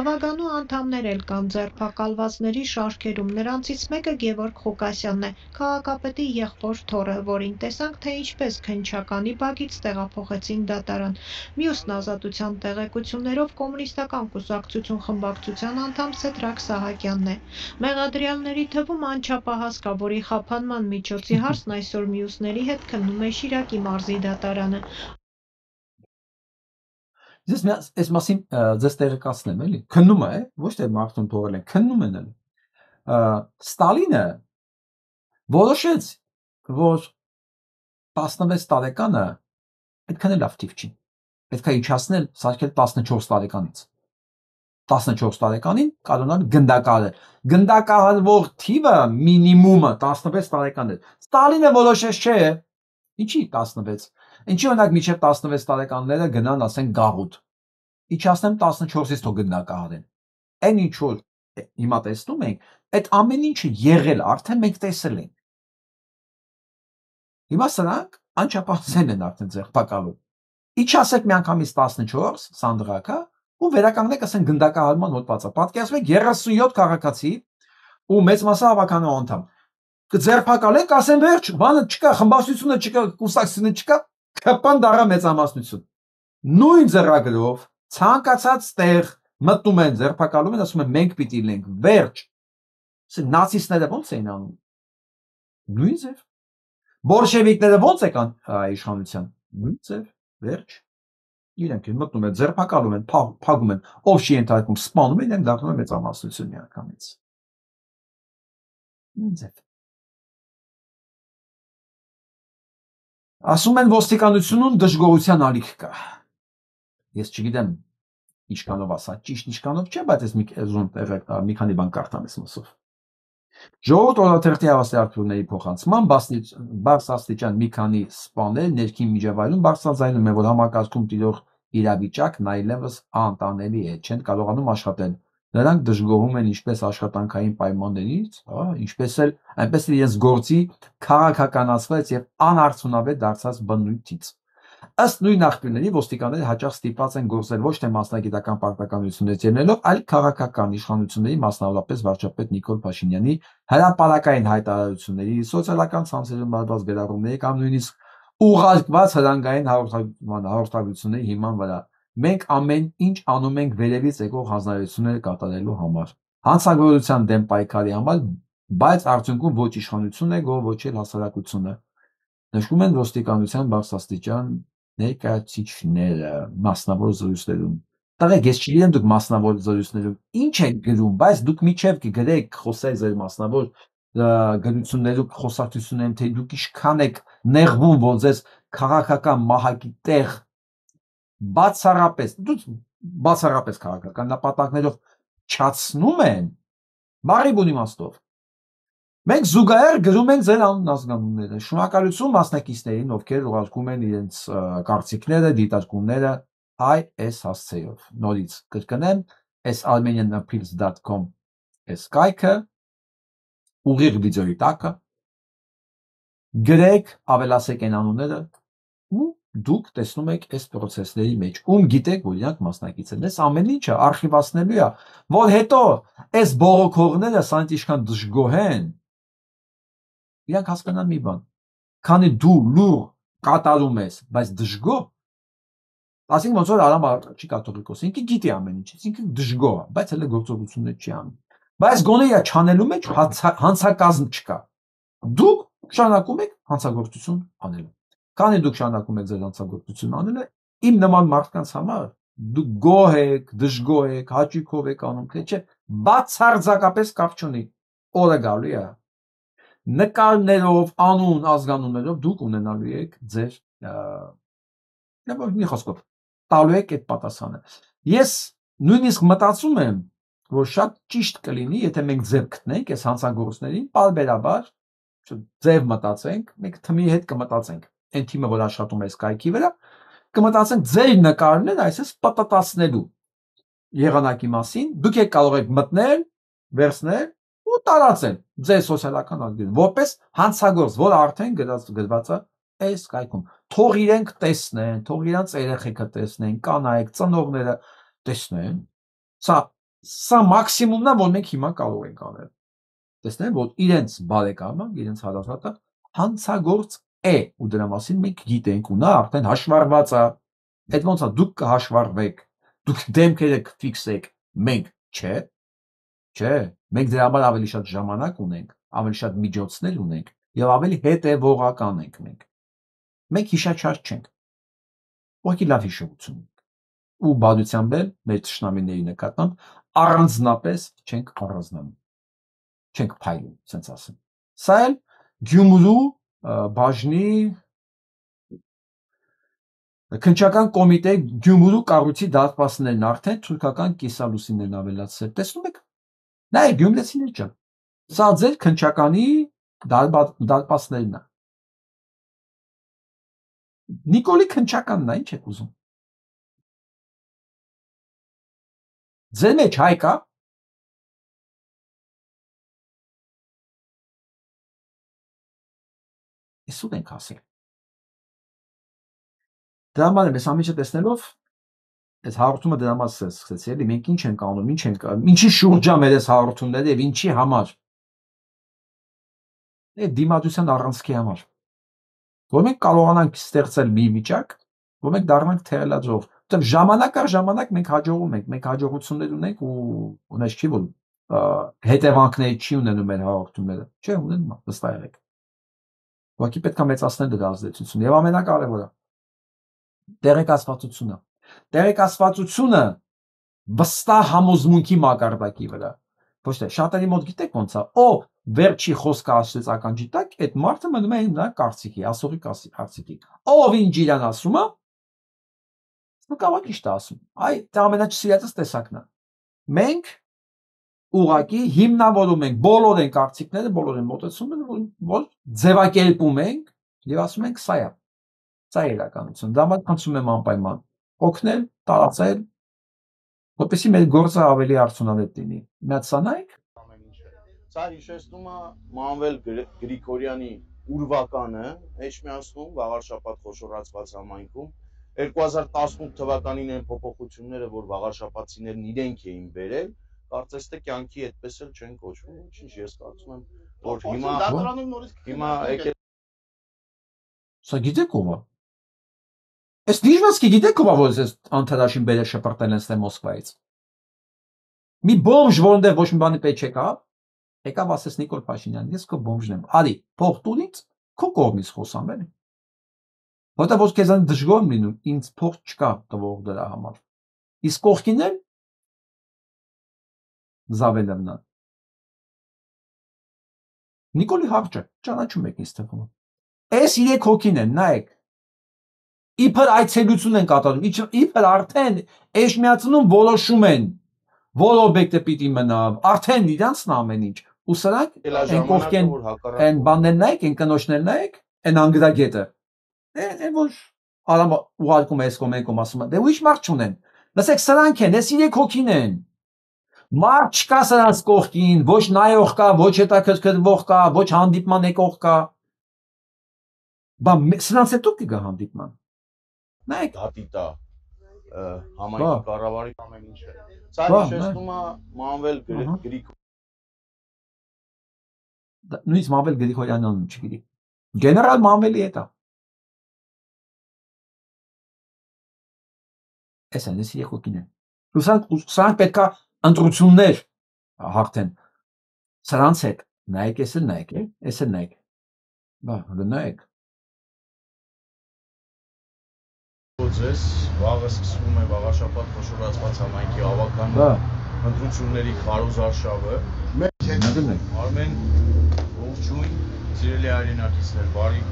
Ավագանու անդամներ էլ կան ձերբակալվածների շարքերում, նրանցից մեկը Գևորգ Ղուկասյանն է, քաղաքապետի եղբոր թոռը, որին տեսանք, թե ինչպես քննչականի բակից տեղափոխեցին դատարան։ Մյուսն ազատության տեղեկություններով կոմունիստական կուսակցություն խմբակցության անդամ Սեդրակ Սահակյանն է։ Մեղադրյալների թվում անչափահաս կա, որի խափանման միջոցի հարցն այսօր մյուսների հետ քննում է Շիրակի մարզի դատարանը։ Այս մասին ձեզ տեղեկացնեմ, էլի։ Քննում է, ոչ թե մարդուն թողել են, քննում են էլ։ Ստալինը որոշեց, որ 16 տարեկանը այդքան էլ լավ թիվ չի։ Պետք է իջացնել, սարքել 14 տարեկանից։ 14 տարեկանին կանոնալ գնդակահարել։ Գնդակահարվող թիվը մինիմումը 16 տարեկան է։ Ստալինը որոշեց չէ, ինչի 16։ Ինչի օրինակ մինչև 16 տարեկանները գնան, ասեն գաղութ։ Իջացնեմ 14-ից թող գնդակահարեն։ Այն ինչ որ հիմա տեսնում ենք, այդ ամեն ինչը եղել, արդեն մենք տեսել ենք։ Հիմա սրանք անչափահասեն են արդեն ձերբակալում։ Իջացեք միանգամից 14 սանդղակը ու վերականգնեք ասեն գնդակահարման հոդվածը։ Պատկերացրեք 37 քաղաքացի ու մեծ մասը հավաքանու անդամ կձերբակալենք, ասեն վերջ, բանը չկա, խմբաշությունը չկա, կուսակցությունը չկա, կպան դառա մեծամասնություն։ Նույն ձեռագրով ցանկացած տեղ մտնում են, ձերբակալում են, ասում են մենք պիտի լինենք, վերջ։ Նացիստները ո՞նց էին անում։ Նույն ձև։ Բոլշևիկները ո՞նց եկան իշխանության։ Նույն ձև, վերջ։ Իրենք են մտնում են, ձերբակալում են, փակում են, ով չի ենթարկվում, սպանում են, իրենք դառնում են մեծամասնություն միանգամից։ Նույն ձև։ Ասում են ոստիկանությունում դժգոհության ալիք կա։ Ես չգիտեմ ինչքանով ասա, ճիշտ ինչքանով չէ, բայց ես մի քանի բան կարդամ ես մասով։ Ժողովուրդ օրաթերթի հավաստիարակությունների փոխանցման բարձրաստիճան մի քանի սպաներ ներքին միջավայրում բարձրաձայնում են, որ համակարգում տիրող իրավիճակն այլևս անտանելի է, չեն կարողանում աշխատել։ Նրանք դժգոհում են ինչպես աշխատանքային պայմաններից, այնպես էլ իրենց գործի քաղաքականացված եւ անարդյունավետ դարձած բնույթից։ Ըստ նույն աղբյուրների ոստիկանները հաճախ ստիպված են գործել ոչ թե մասնագիտական պարտականություններ ելնելով, այլ քաղաքական իշխանությունների, մասնավորապես վարչապետ Նիկոլ Փաշինյանի հրապարակային հայտարարությունների, սոցիալական ցանցերում արված գրառումների կամ նույնիսկ ուղարկված հրանգային հաղորդագրությունների հիման վրա։ Մենք ամեն ինչ անում ենք վերևից եկող հանձնարարությունները կատարելու համար, հանցագործության դեմ պայքարի համար, բայց արդյունքում ոչ իշխանությունը, ոչ էլ հասարակությունը։ Նշվում են ոստիկանության բարձրաստիճան ներկայացուցիչները մասնավոր զրույցներում։ Տղեկ, ես չգիտեմ դուք մասնավոր զրույցներում ինչ եք գրում, բայց դուք միջև կգրեք, խոսեք ձեր մասնավոր գրություններում, խոսակցություններում, թե դուք ինչքան եք նեղվում, որ ձեզ քաղաքական մահակի տեղ բացառապես քաղաքական նպատակներով չացնում են, բարի բուն իմաստով։ Մենք զուգահեռ գրում ենք ձեր անուն ազգանունները։ Շնորհակալություն մասնակիցներին, ովքեր ուղարկում են իրենց կարծիքները, դիտարկումները այս հասցեով։ Նորից կրկնեմ, armenianappeals.com կայքը, ուղիղ վիդեոյի տակը, գրեք, ավելացեք այն անունները ու դուք տեսնում եք այս process-ների մեջ, ում գիտեք, որ իրանք մասնակից են։ Այս ամեն ինչը արխիվացնելու է, որ հետո այս բողոքողները սրանց ինչքան դժգոհ են, իրանք հասկանան մի բան, քանի դու լուր կատարում ես, բայց դժգոհ, ասենք ոնց որ Արամ չի կաթողիկոս, ինքը գիտի ամեն ինչ, ինքը դժգոհ է, բայց հələ գործողություններ չի անում։ Բայց գոնե իր չանելու մեջ հանցակազմ չկա։ Դուք շարունակում եք հանցագործություն անելու։ Քանի դուք շարունակում եք ձեր հանցագործություն անելը, իմ նման մարդկանց համար դուք գոհ եք, դժգոհ եք, հաճույքով եք անում, թե չէ, բացարձակապես կապ չունի։ Օրը գալու է։ Նկարներով, անուն, ազգանուններով դուք ունենալու եք ձեր մի խոսքով տալու եք այդ պատասխանը։ Ես նույնիսկ մտածում եմ, որ շատ ճիշտ կլինի, եթե մենք ձև գտնենք այս հանցագործներին, պարբերաբար ձև մտածենք, մենք թմի հետ կմտածենք, այն թիմը, որ աշխատում է այս կայքի վրա, կմտածենք ձեր նկարներ այսպես պտտացնելու եղանակի մասին, դուք եք կարող եք մտնել, վերցնել ու տարածել ձեր սոցիալական ալգորիթմում, որպես հանցագործ, որ արդեն գրված է այս կայքում։ Թող իրենք տեսնեն, թող իրանց երեխեքը տեսնեն, կանայք, ծնողները տեսնեն։ Սա մաքսիմումն է, որ մենք հիմա կարող ենք անել։ Տեսնեն, որ իրենց բարեկամը, իրենց հարազատը հանցագործ է, ու դրա մասին մենք գիտենք, ու նա արդեն հաշվառված է։ Այդ ոնց է, դուք կհաշվառվեք, դուք դեմքերը կֆիքսեք, մենք չէ, մենք դրա համար ավելի շատ ժամանակ ունենք, ավելի շատ միջոցներ ունենք եւ ավելի հետեւողական ենք մենք։ Մենք հիշաչար չենք։ Ուղղակի լավ հիշողություն ունենք։ Ու բادوությամբ էլ մեր ճշնամիների նկատմամբ առանձնապես չենք առանձնանում։ Չենք փայլում, ասենց ասեմ։ Սա էլ Գյումրու բաժնի Քննչական կոմիտե Գյումրու կառույցի դարպասներն արդեն թուրքական կիսալուսիններն ավելացել։ Տեսնում եք։ Նայեք գյումրեցիներ ջան։ Սա ձեր քննչականի դարպասներն է։ Նիկոլի քննչականն է, ինչ եք ուզում։ Ձեր մեջ հայ կա։ Իսկ ու ենք ասել։ Դրա համար եմ ես ամիջը տեսնելով այս հաղորդումը դրա մասին սկսեցի, էլի մենք ինչ ենք անում, ինչ ենք, ինչի շուրջ է մեր այս հաղորդումները եւ ինչի համար։ Այդ դիմադրության առանցքի համար։ Որ մենք կարողանանք ստեղծել մի վիճակ, որ մենք դառնանք թերելաձող։ Որտեղ ժամանակ առ ժամանակ մենք հաջողում ենք, մենք հաջողություններ ունենք ու ունես չի որ հետևանքների չի ունենում մեր հաղորդումները։ Չէ, ունենում է, վստահ եղեք։ Ուղղակի պետք է մեծացնել դրա ազդեցությունը եւ ամենակարևորը տեղեկացվածությունը։ Տեղեկացվածությունը վստահ համոզմունքի մակարդակի վրա։ Ոչ թե շատերի մոտ գիտեք ոնց է, ով վերջի խոսքը ասեց ականջի տակ, այդ մարդը մնում է նա կարծիքի, ասողի կարծիքի։ Ով ինչ իրան ասում է, նկավակ ճիշտ է ասում։ Այ դա ամենաչսիրածս տեսակն է։ Մենք ուղղակի հիմնավորում ենք բոլոր են կարծիքները, բոլոր են մոտեցումները, որ ձևակերպում ենք եւ ասում ենք սա է։ Սա է իրականություն։ Դա համար խնդրում եմ անպայման օգնել, տարածել, որպեսզի մեր գործը ավելի արդյունավետ լինի։ Միած սա նայեք։ Սա հիշեցնում է Մանվել Գրիգորյանի ուրվականը Էջմիածնում վաղար շաբաթ խոշորացված համայնքում 2018 թվականին են փոփոխությունները, որ վաղար շաբաթցիներն իրենք էին բերել, կարծես թե կյանքի այդպես էլ չեն կոչվում, ինչ ես կարծում եմ, որ հիմա եկել Սա գիտեք ով է։ Այս դիժվասկի գիտեք ով է, որ այս անթարաշին բերել շպրտել են ստե Մոսկվայից։ Մի բոմժ, որոնտեղ ոչ մի բանի պետք չեկա, եկավ ասես Նիկոլ Փաշինյան, ես քո բոմժն եմ։ Արի, փող տուր ինձ, քո կողմից խոսամ էլի։ Որտեղ որ քեզան դժգոհ եմ լինում, ինձ փող չկա տվող դրա համար։ Իսկ կողքին էլ Զավելովնա։ Նիկոլի հարճը, ճանաչում եք ինձ թվում։ Այս 3 հոգին են, նայեք։ Իբր այցելություն են կատարում, իբր արդեն Էջմիածնում որոշում են, որ օբյեկտը պիտի մնա, արդեն իրանցն ամեն ինչ։ Ու սրանք են կողքեն, են բաններ նայեք, են կնոջներ նայեք, են անգրագետը։ Են որ արամ ուղարկում է այս կոմ են կոմ ասում է, դե ուրիշ մարդ չունեն։ Լսեք, սրանք են, այս 3 հոգին են։ Մարդ չկա սրանց կողքին, ոչ նայող կա, ոչ հետաքրքրվող կա, ոչ հանդիպման եկող կա։ Բա սրանց հետո կգա հանդիպման։ Նայեք, դատիտա համայնքի կառավարի ամեն ինչը։ Սա հիշեցնում է Մանվել Գրիգորյանի նույնիսկ Մանվել Գրիգորյանն չգիտի։ Գեներալ Մանվելի հետ է։ Այս են, այս եկոքին են։ Սրանք պետք է ընտրություններ հաղթեն։ Սրանց հետ նայեք, ես էլ նայեք, ես էլ նայեք։ Բա, նայեք։ Ձեզ վաղը սկսվում է վաղաշաբաթ խոշորացված համայնքի ավականում ընտրությունների քարոզարշավը։ Արմեն, ողջույն, սիրելի հայրենակիցներ, բարի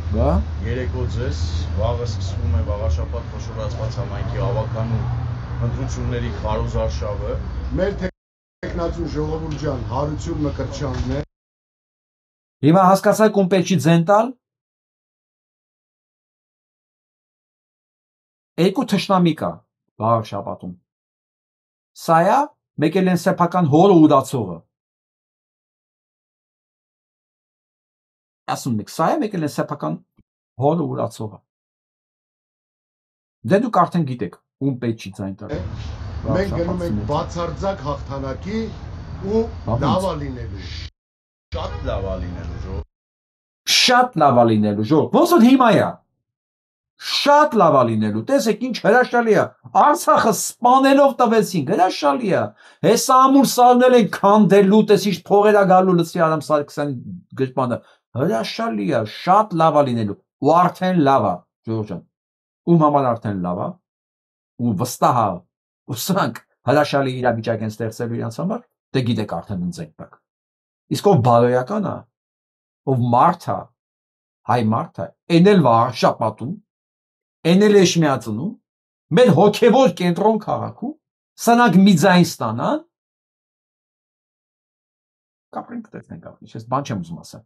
երեկո ձեզ, վաղը սկսվում է վաղաշաբաթ խոշորացված համայնքի ավականում ընտրությունների քարոզարշավը։ Մեր տեխնացու ժողովուրդ ջան, Հարություն Մկրտչյանն է։ Հիմա հասկացաք ում պետք չի ձեն տալ։ Երկու թշնամի կա վաղ շաբաթում։ Սա է մեկ էլ են սեփական հորը ուրացողը։ Ասում եք, սա է մեկ էլ են սեփական հորը ուրացողը։ Դե դուք արդեն գիտեք ում պետք չի ձայն տալ։ Մենք գնում ենք բացարձակ հաղթանակի ու լավա լինելու։ Շատ լավա լինելու ժողով։ Շատ լավա լինելու ժողով։ Ոնց որ հիմա է։ Շատ լավա լինելու, տեսեք ինչ հրաշալի է, Արցախը սպանելով տվեցին, հրաշալի է, հեսա ամուր սարնել են քանդելու, տես ինչ փողերա գալու լսի Արամ Սարգսյանի գրպանը, հրաշալի է, շատ լավա լինելու, ու արդեն լավա, ժողովուրդ ջան, ում համար արդեն լավա, ու վստահ է, ու սրանք հրաշալի իրավիճակ են ստեղծելու իրենց համար, դե գիտեք արդեն ընձեք տակ, իսկ ով բարոյական է, ով մարդ է, հայ մարդ է, էն էլ վաղ շաբաթում էնել էշ միածնում, մեր հոգևոր կենտրոն քաղաքում, սանակ մի ձայն ստանան, կապրենք տեսնենք ապրիչ, ես բան չեմ ուզում ասել։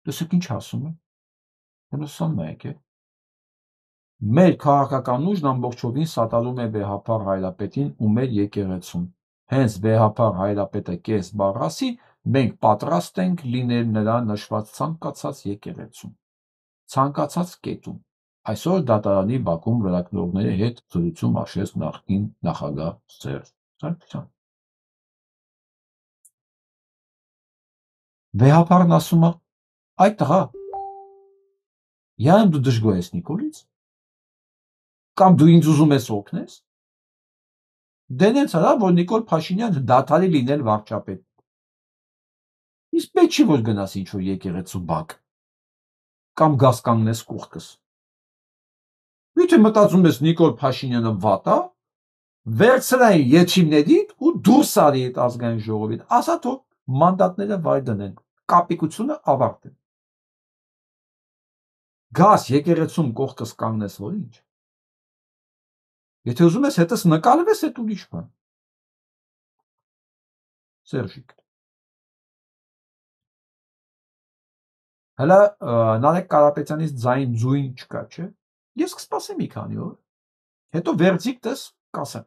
Դեսեք ինչ ասում է, 91 է, մեր քաղաքական ուժն ամբողջովին սատարում է վեհապար հայրապետին ու մեր եկեղեցուն, հենց վեհապար հայրապետը կես բառ ասի, մենք պատրաստ ենք լինել նրա նշված ցանկացած եկեղեցում, ցանկացած կետում, այսօր դատարանի բակում լրագրողների հետ զրույցում հաշվեց նախկին նախագահ Սերժ Սարգսյանը։ Վեհապարն ասում է, այ տղա, յամ դու դժգոհ ես Նիկոլից, կամ դու ինձ ուզում ես օգնես, դենեց հրա, որ Նիկոլ Փաշինյանը դադարի լինել վարչապետ, իսկ պետք չի որ գնաս ինչ-որ եկեղեցու բակ, կամ գազ կանգնես կուղքս, Եթե մտածում ես Նիկոլ Փաշինյանը վատ է, վերցրայի եթիմներիդ ու դուրս արի այդ ազգային ժողովից, ասա թող մանդատները վայր դնեն, կապիկությունը ավարտեն։ Գաս եկեղեցում կողքս կանգնես, որ ինչ։ Եթե ուզում ես հետս նկարվես, այդ ուրիշ բան։ Սերժիկ։ Հələ Նարեկ Կարապետյանից ձույն չկա, չէ։ Ես կսպասեմ մի քանի օր, հետո վերցիկ տես կասեմ։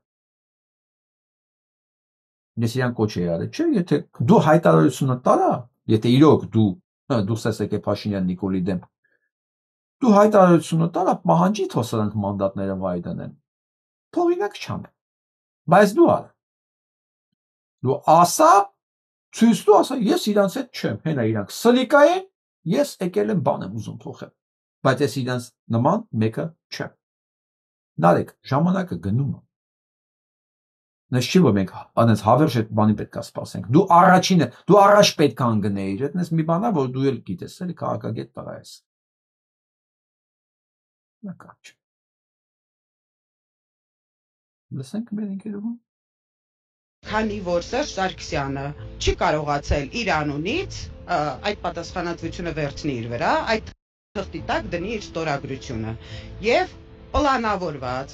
Ես իրան կոչ էի արել, չէ, եթե դու հայտարարությունը տարա, եթե իրոք դուրս ես եկել Փաշինյան Նիկոլի դեմ, դու հայտարարությունը տարա, պահանջի թող սրանք մանդատները վայր դնեն։ Թողինակ չան։ Բայց դու արա։ Դու ասա, ցույց տու ասա, ես իրանց հետ չեմ, հենա իրանք սլիկա են, ես եկել եմ բան եմ ուզում թողել։ Բայց ես իրանց նման մեկը չեմ։ Նարեկ, ժամանակը գնում է։ Նես չի որ մենք անես հավերժ այդ բանի պետք է սպասենք։ Դու առաջինը, դու առաջ պետք է անգնեիր, այդպես մի բան է, որ դու էլ գիտես, էլի քաղաքագետ տղա ես։ Նկարչ։ Լսենք մեր ընկերուհուն։ Քանի որ Սերժ Սարգսյանը չի կարողացել իր անունից այդ պատասխանատվությունը վերցնի իր վրա, այդ թղթի տակ դնի իր ստորագրությունը եւ պլանավորված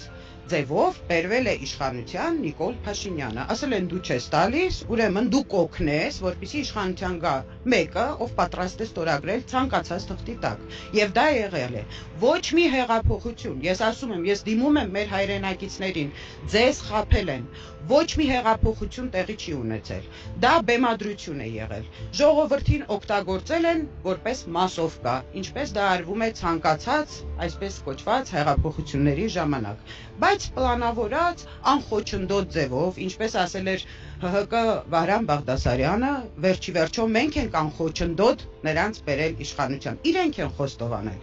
ձևով բերվել է իշխանության Նիկոլ Փաշինյանը։ Ասել են դու չես տալիս, ուրեմն դու կօգնես, որպեսզի իշխանության գա մեկը, ով պատրաստ է ստորագրել ցանկացած թղթի տակ։ Եվ դա եղել է։ Ոչ մի հեղափոխություն, ես ասում եմ, ես դիմում եմ մեր հայրենակիցներին, ձեզ խաբել են։ Ոչ մի հեղափոխություն տեղի չի ունեցել։ Դա բեմադրություն է եղել։ Ժողովրդին օգտագործել են որպես մասովկա, ինչպես դա արվում է ցանկացած, այսպես կոչված հեղափոխությունների ժամանակ։ Բայց պլանավորած անխոչնդոտ ձևով, ինչպես ասել էր ՀՀԿ Վահրամ Բաղդասարյանը, վերջի վերջո մենք ենք անխոչնդոտ նրանց բերել իշխանության, իրենք են խոստովանել։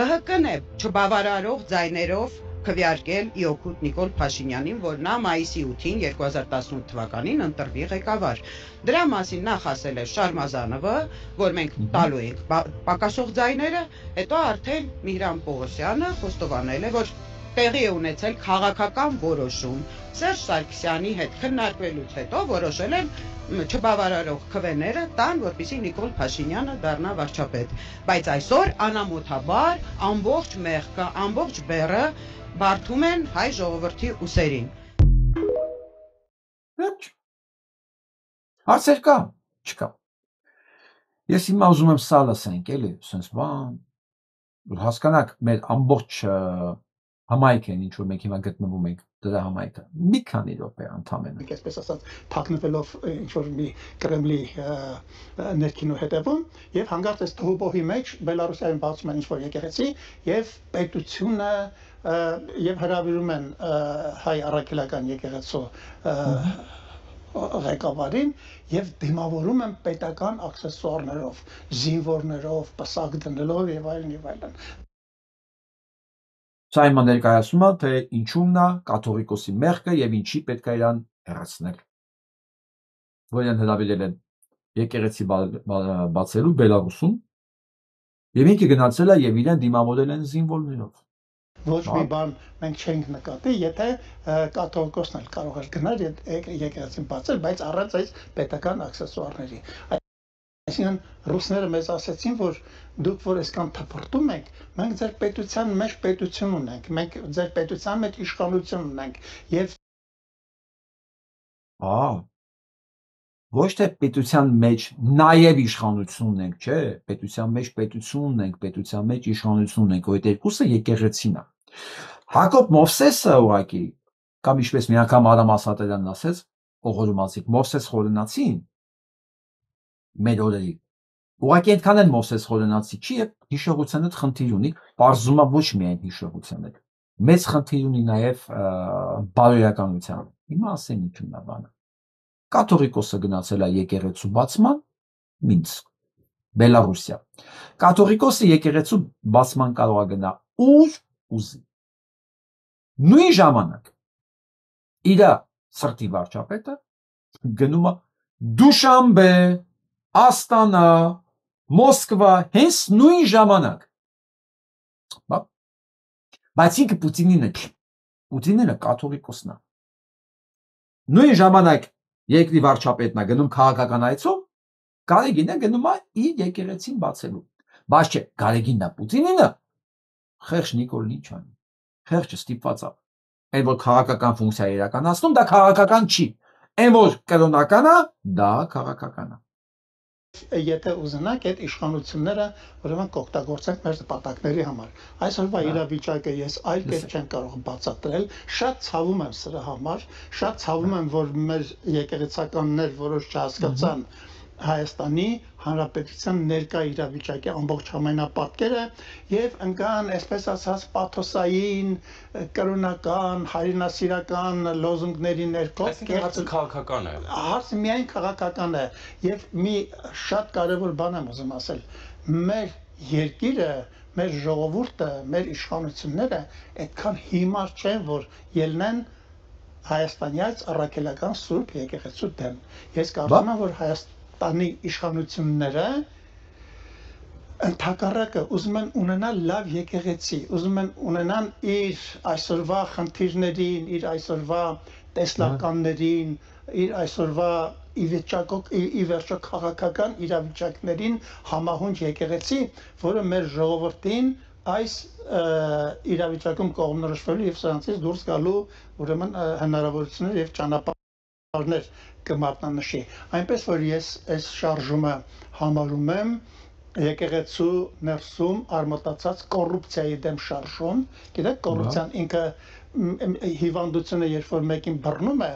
ՀՀԿ-ն է չբավարարող ձայներով քվեարկել իօգուտ Նիկոլ Փաշինյանին, որ նա մայիսի 8-ին 2018 թվականին ընտրվի ղեկավար։ Դրա մասին նախ ասել է Շարմազանովը, որ մենք տալու ենք պակասող ձայները, հետո արդեն Միհրան Պողոսյանը խոստովանել է, որ տեղի է ունեցել քաղաքական որոշում Սերժ Սարգսյանի հետ քննարկվելուց հետո որոշել են չբավարարող քվեները տան, որպեսզի Նիկոլ Փաշինյանը դառնա վարչապետ։ Բայց այսօր անամոթաբար ամբողջ մեղքը, ամբողջ բեռը բարդում են հայ ժողովրդի ուսերին։ Հարցեր կա, չկա։ Ես հիմա ուզում եմ սա լսենք, էլի, sense բան, հասկանաք, մեր ամբողջ համայնք են, ինչ որ մենք հիմա գտնվում ենք դրա համայնքը։ Մի քանի րոպե ընդամենը։ Այսպես ասած, թաքնվելով ինչ որ մի Կրեմլի ներքինու հետևում եւ հանգարց այս տհուբոհի մեջ Բելարուսիայում բացում են ինչ որ եկեղեցի եւ պետությունը եւ հրավիրում են հայ առաքելական եկեղեցու ղեկավարին եւ դիմավորում են պետական աքսեսուարներով, զինվորներով, պսակ դնելով եւ այլն։ Սա իմ ներկայացումը, թե ինչումն է կաթողիկոսի մեղքը եւ ինչի պետք է իրան հեռացնել։ Որ իրան հրավիրել են եկեղեցի բացելու Բելարուսում եւ ինքը գնացել է եւ իրան դիմավորել են զինվորներով։ Ոչ մի բան մենք չենք նկատի, եթե կաթողիկոսն էլ կարող էր գնալ եկեղեցին բացել, բայց առանց այս պետական աքսեսուարների։ Այսինքն ռուսները մեզ ասացին, որ դուք որ այսքան թփրտում եք, մենք ձեր պետության մեջ պետություն ունենք, մենք ձեր պետության մեջ իշխանություն ունենք եւ ոչ թե պետության մեջ նաև իշխանություն ունենք, չէ, պետության մեջ պետություն ունենք, պետության մեջ իշխանություն ունենք, այդ երկուսը եկեղեցին է։ Հակոբ Մովսեսը ուղղակի, կամ ինչպես մի անգամ Արամ Ասատելյանն ասեց, Օղորումացիկ, Մովսես խորենացին մեր օրերի։ Ուղղակի այդքան էլ Մովսես խորենացի չի եւ հիշողության հետ խնդիր ունի, բարձում է ոչ միայն հիշողության հետ։ Մեծ խնդիր ունի նաև բարոյականության։ Հիմա ասեմ ինչու՞ն է բանը։ Կաթողիկոսը գնացել է եկեղեցու բացման Մինսկ, Բելարուսիա։ Կաթողիկոսը եկեղեցու բացման կարող է գնա ուր ուզի։ Նույն ժամանակ իր սրտի վարչապետը գնում է Դուշանբե, Աստանա, Մոսկվա, հենց նույն ժամանակ։ Բայց ինքը Պուտինինը չի։ Պուտինինը կաթողիկոսն է։ Նույն ժամանակ երկրի վարչապետն է գնում քաղաքական այցով, Գարեգինը գնում է իր եկեղեցին բացելու։ Բայց չէ, Գարեգինն է Պուտինինը, խեղճ Նիկոլ Նիչան, խեղճը ստիպված է։ Այն որ քաղաքական ֆունկցիա իրականացնում, դա քաղաքական չի։ Այն որ կրոնական է, դա քաղաքական է։ Եթե ուզենանք այդ իշխանությունները ուրեմն կօգտագործենք մեր նպատակների համար։ Այսօրվա իրավիճակը ես այլ կերպ չեմ կարող բացատրել, շատ ցավում եմ սրա համար, շատ ցավում եմ, որ մեր եկեղեցականներ որոշ չհասկացան Հայաստանի Հանրապետության ներկա իրավիճակի ամբողջ համայնապատկերը եւ ընկան, այսպես ասած, պաթոսային, կրոնական, հայրենասիրական լոզունգների ներքո հարցը քաղաքական է։ Հարցը միայն քաղաքական է եւ մի շատ կարեւոր բան եմ ուզում ասել։ Մեր երկիրը, մեր ժողովուրդը, մեր իշխանությունները այդքան հիմար չեն, որ ելնեն հայաստանյաց առաքելական սուրբ եկեղեցու դեմ։ Ես կարծում եմ, որ Հայաստանի իշխանությունները ընդհակառակը ուզում են ունենալ լավ եկեղեցի, ուզում են ունենալ իր այսօրվա խնդիրներին, իր այսօրվա տեսլականներին, իր այսօրվա ի վերջո քաղաքական իրավիճակներին համահունչ եկեղեցի, որը մեր ժողովրդին այս իրավիճակում կողմնորոշվելու եւ սրանցից դուրս գալու ուրեմն հնարավորություններ եւ ճանապարհներ կմատնանշի։ Այնպես որ ես այս շարժումը համարում եմ եկեղեցու ներսում արմատացած կոռուպցիայի դեմ շարժում, գիտեք, կոռուպցիան ինքը հիվանդությունը երբ որ մեկին բռնում է,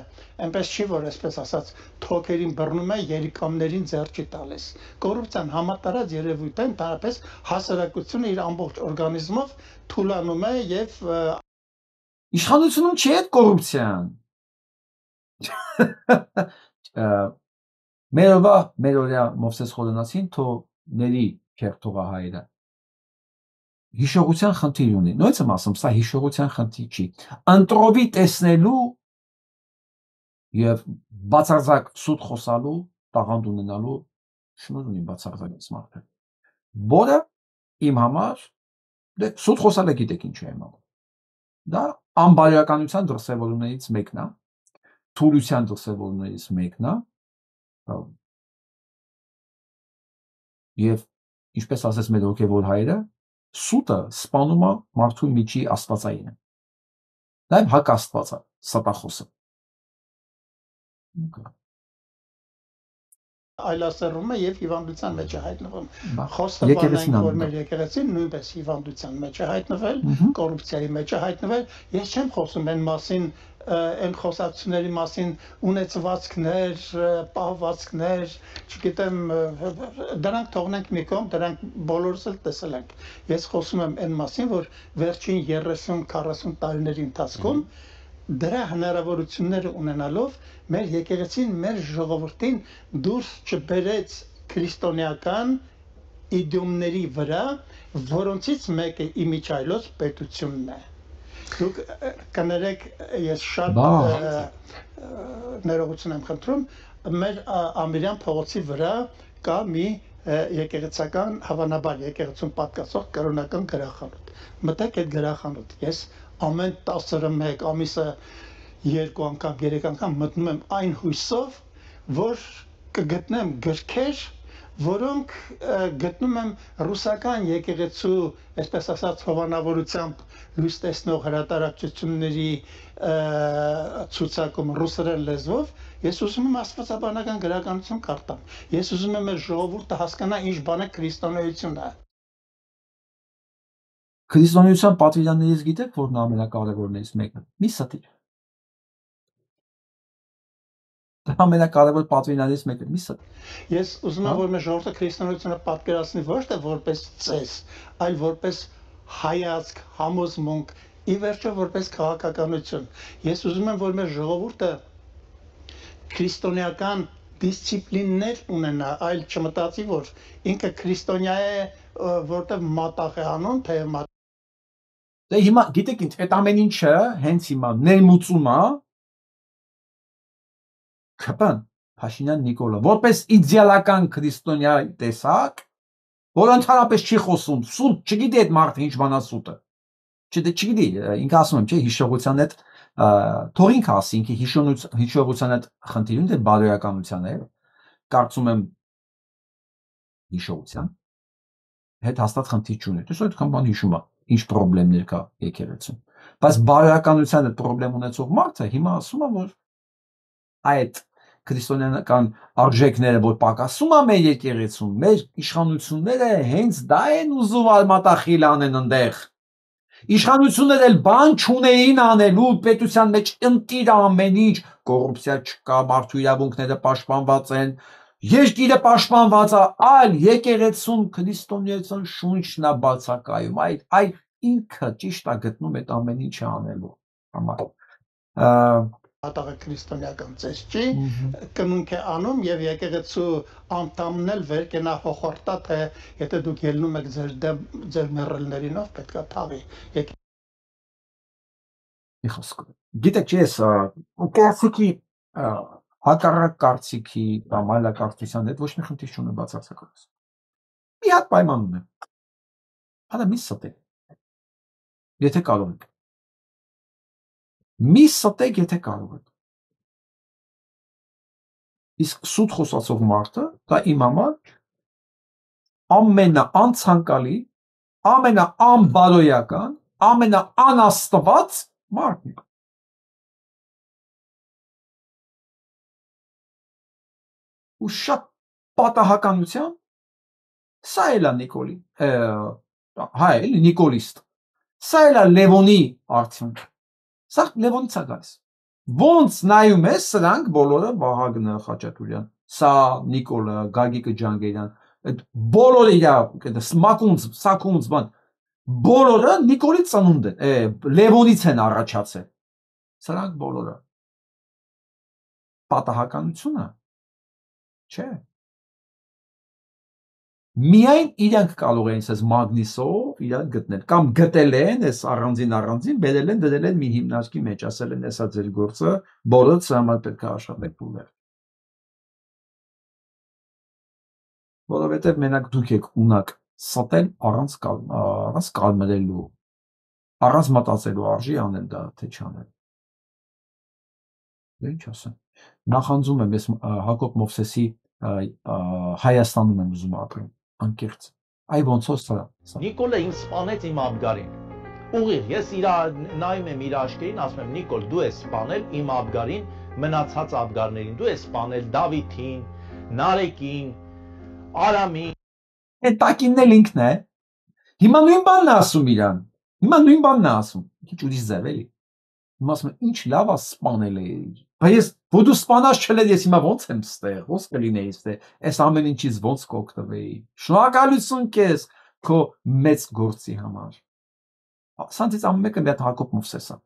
այնպես չի որ այսպես ասած թոքերին բռնում է, երիկամներին ձեռ չի տալիս։ Կոռուպցիան համատարած երևույթ է, ընդհանրապես հասարակությունը իր ամբողջ օրգանիզմով թուլանում է եւ իշխանությունում չի այդ կոռուպցիան։ Մերովա Մովսես Խորենացին ների քերթողահայրը հիշողության խնդիր ունի։ Նույնիսկ եմ ասում, սա հիշողության խնդիր չի։ Ընտրովի տեսնելու եւ բացարձակ սուտ խոսալու, տաղանդ ունենալու շնորհ ունի բացարձակ մարդը։ Որը իմ համար դե սուտ խոսալը գիտեք ինչ է իմանում։ Դա անբարոյականության դրսևորումներից մեկն է, թուլության դրսևորումներից մեկն է։ Եվ ինչպես ասեց մեր հոգևոր հայրը, սուտը սպանում է մարդու միջի աստվածայինը։ Դա իմ հակ աստվածը, սատախոսը։ Այլասերում է եւ հիվանդության մեջ է հայտնվում։ Խոստովանենք, որ մեր եկեղեցին նույնպես հիվանդության մեջ է հայտնվել, կոռուպցիայի մեջ է հայտնվել։ Ես չեմ խոսում այն մասին, այն խոսակցությունների մասին ունեցվածքներ, պահվածքներ, չգիտեմ, դրանք թողնենք մի կողմ, դրանք բոլորս էլ տեսել ենք։ Ես խոսում եմ այն մասին, որ վերջին 30-40 տարիների ընթացքում դրա հնարավորությունները ունենալով մեր եկեղեցին, մեր ժողովրդին դուրս չբերեց քրիստոնեական իդեումների վրա, որոնցից մեկը իմիջայլոց պետությունն է։ Դուք կներեք, ես շատ ներողություն եմ խնդրում, մեր Ամիրյան փողոցի վրա կա մի եկեղեցական, հավանաբար եկեղեցուն պատկասող կրոնական գրախանութ։ Մտեք այդ գրախանութ, ես ամեն 11 ամիսը 2 անգամ, 3 անգամ մտնում եմ այն հույսով, որ կգտնեմ գրքեր, որոնք գտնում եմ ռուսական եկեղեցու, այսպես ասած, հովանավորությամբ լույս տեսնող հրատարակչությունների ցուցակում ռուսերեն լեզվով, ես ուզում եմ աստվածաբանական գրականություն կարդամ։ Ես ուզում եմ մեր ժողովուրդը հասկանա ինչ բան է քրիստոնեությունը։ Քրիստոնեության պատվիրաններից գիտեք, որն ամենակարևորներից մեկը։ Մի ստիր։ Դա ամենակարևոր պատվիրաններից մեկը, մի ստիր։ Ես ուզում եմ, որ մեր ժողովուրդը քրիստոնեությունը պատկերացնի ոչ թե որպես ծես, այլ որպես հայացք, համոզմունք, ի վերջո որպես քաղաքականություն։ Ես ուզում եմ, որ մեր ժողովուրդը քրիստոնեական դիսցիպլիններ ունենա, այլ չմտածի, որ ինքը քրիստոնյա է, որտեղ մատաղ է անում, թե Դե հիմա գիտեք ինչ, այդ ամեն ինչը հենց հիմա ներմուծում է Քպան Փաշինյան Նիկոլը, որպես իդեալական քրիստոնյա տեսակ, որ ընդհանրապես չի խոսում, սուտ չգիտի այդ մարդը ինչ բան է սուտը։ Չգիտի, ինքը ասում եմ, չէ, հիշողության հետ թող ինքը ասի, ինքը հիշողության հետ խնդիրում դե բարոյականության է, կարծում եմ հիշողության հետ հաստատ խնդիր չունի։ Դες այդքան բան հիշում է, ինչ խնդիրներ կա եկեղեցում։ Բայց բարոյականության հետ խնդրեմ ունեցող մարդը հիմա ասում է, որ այդ քրիստոնեական արժեքները, որ պակասում է մեր եկեղեցում, մեր իշխանությունները հենց դա են ուզում արմատախիլ անեն այնտեղ։ Իշխանությունները էլ բան չունեին անելու, պետության մեջ ընտիր ամեն ինչ, կոռուպցիա չկա, մարդու իրավունքները պաշտպանված են, երկիրը պաշտպանված է, այլ եկեղեցում քրիստոնեական շունչն է բացակայում, այդ ինքը ճիշտ է գտնում այդ ամեն ինչը անելու համար։ Ատաղը քրիստոնեական ծես չի, կնունք է անում եւ եկեղեցու անդամն էլ վեր կենա հոխորտա, թե եթե դուք ելնում եք ձեր մեռելներինով պետքա թաղի։ Գիտեք, ես կարծիքի հակառակ կարծիքի կամ այլակարծության հետ ոչ մի խնդիր չունեմ բացարձակապես։ Մի հատ պայման ունեմ։ Հələ մի ստեք։ Եթե կարող եք։ Մի ստեք, եթե կարող եք։ Իսկ սուտ խոսացող մարդը, դա իմ համար ամենաանցանկալի, ամենաանբարոյական, ամենաանաստված մարդն է։ Ու շատ պատահականության սա էլ է Նիկոլի, հա էլի Նիկոլիստ, սա էլ է Լևոնի արդյունք, սա Լևոնից է գալիս, ոնց նայում ես սրանք բոլորը Վահագնը Խաչատուրյան, սա Նիկոլը, Գագիկը Ջանգերյան, այդ բոլորը իր մակունց, սակունց բան, բոլորը Նիկոլի ծնունդ են, Լևոնից են առաջացել, սրանք բոլորը պատահականությունը չէ։ Միայն իրանք կարող են այս մագնիսով իրանք գտնել, կամ գտել են այս առանձին բերել են դրել են մի հիմնարկի մեջ, ասել են էսա ձեր գործը, բոլորը համար պետք է աշխատեք փուլեր։ Որովհետև մենակ դուք եք ունակ ստել առանց կալմրելու, առանց մտածելու արժի անել դա, թե չանել։ Դե ինչ ասեմ, նախանձում եմ ես Հակոբ Մովսեսի Հայաստանում եմ ուզում ապրեմ, անկեղծ, այ ոնց սա։ Նիկոլը ինձ սպանեց իմ աբգարին, ուղիղ, ես նայում եմ իր աչքերին, ասում եմ Նիկոլ, դու ես սպանել իմ աբգարին, մնացած աբգարներին, դու ես սպանել Դավիթին, Նարեկին, Արամին։ Այդ տակինն էլ ինքն է, հիմա նույն բանն է ասում իրան, հիմա նույն բանն է ասում, ինչ ուրիշ ձև էլի, հիմա ասում եմ ինչ լավ է սպանել է, բայց որ դու սպանած չլեր, ես հիմա ոնց եմ ստեղ, ոնց կլինեի ստեղ, այս ամեն ինչից ոնց կօգտվեի, շնորհակալություն քեզ քո մեծ գործի համար։ Սրանցից ամեն մեկը մի հատ Հակոբ Մովսես է։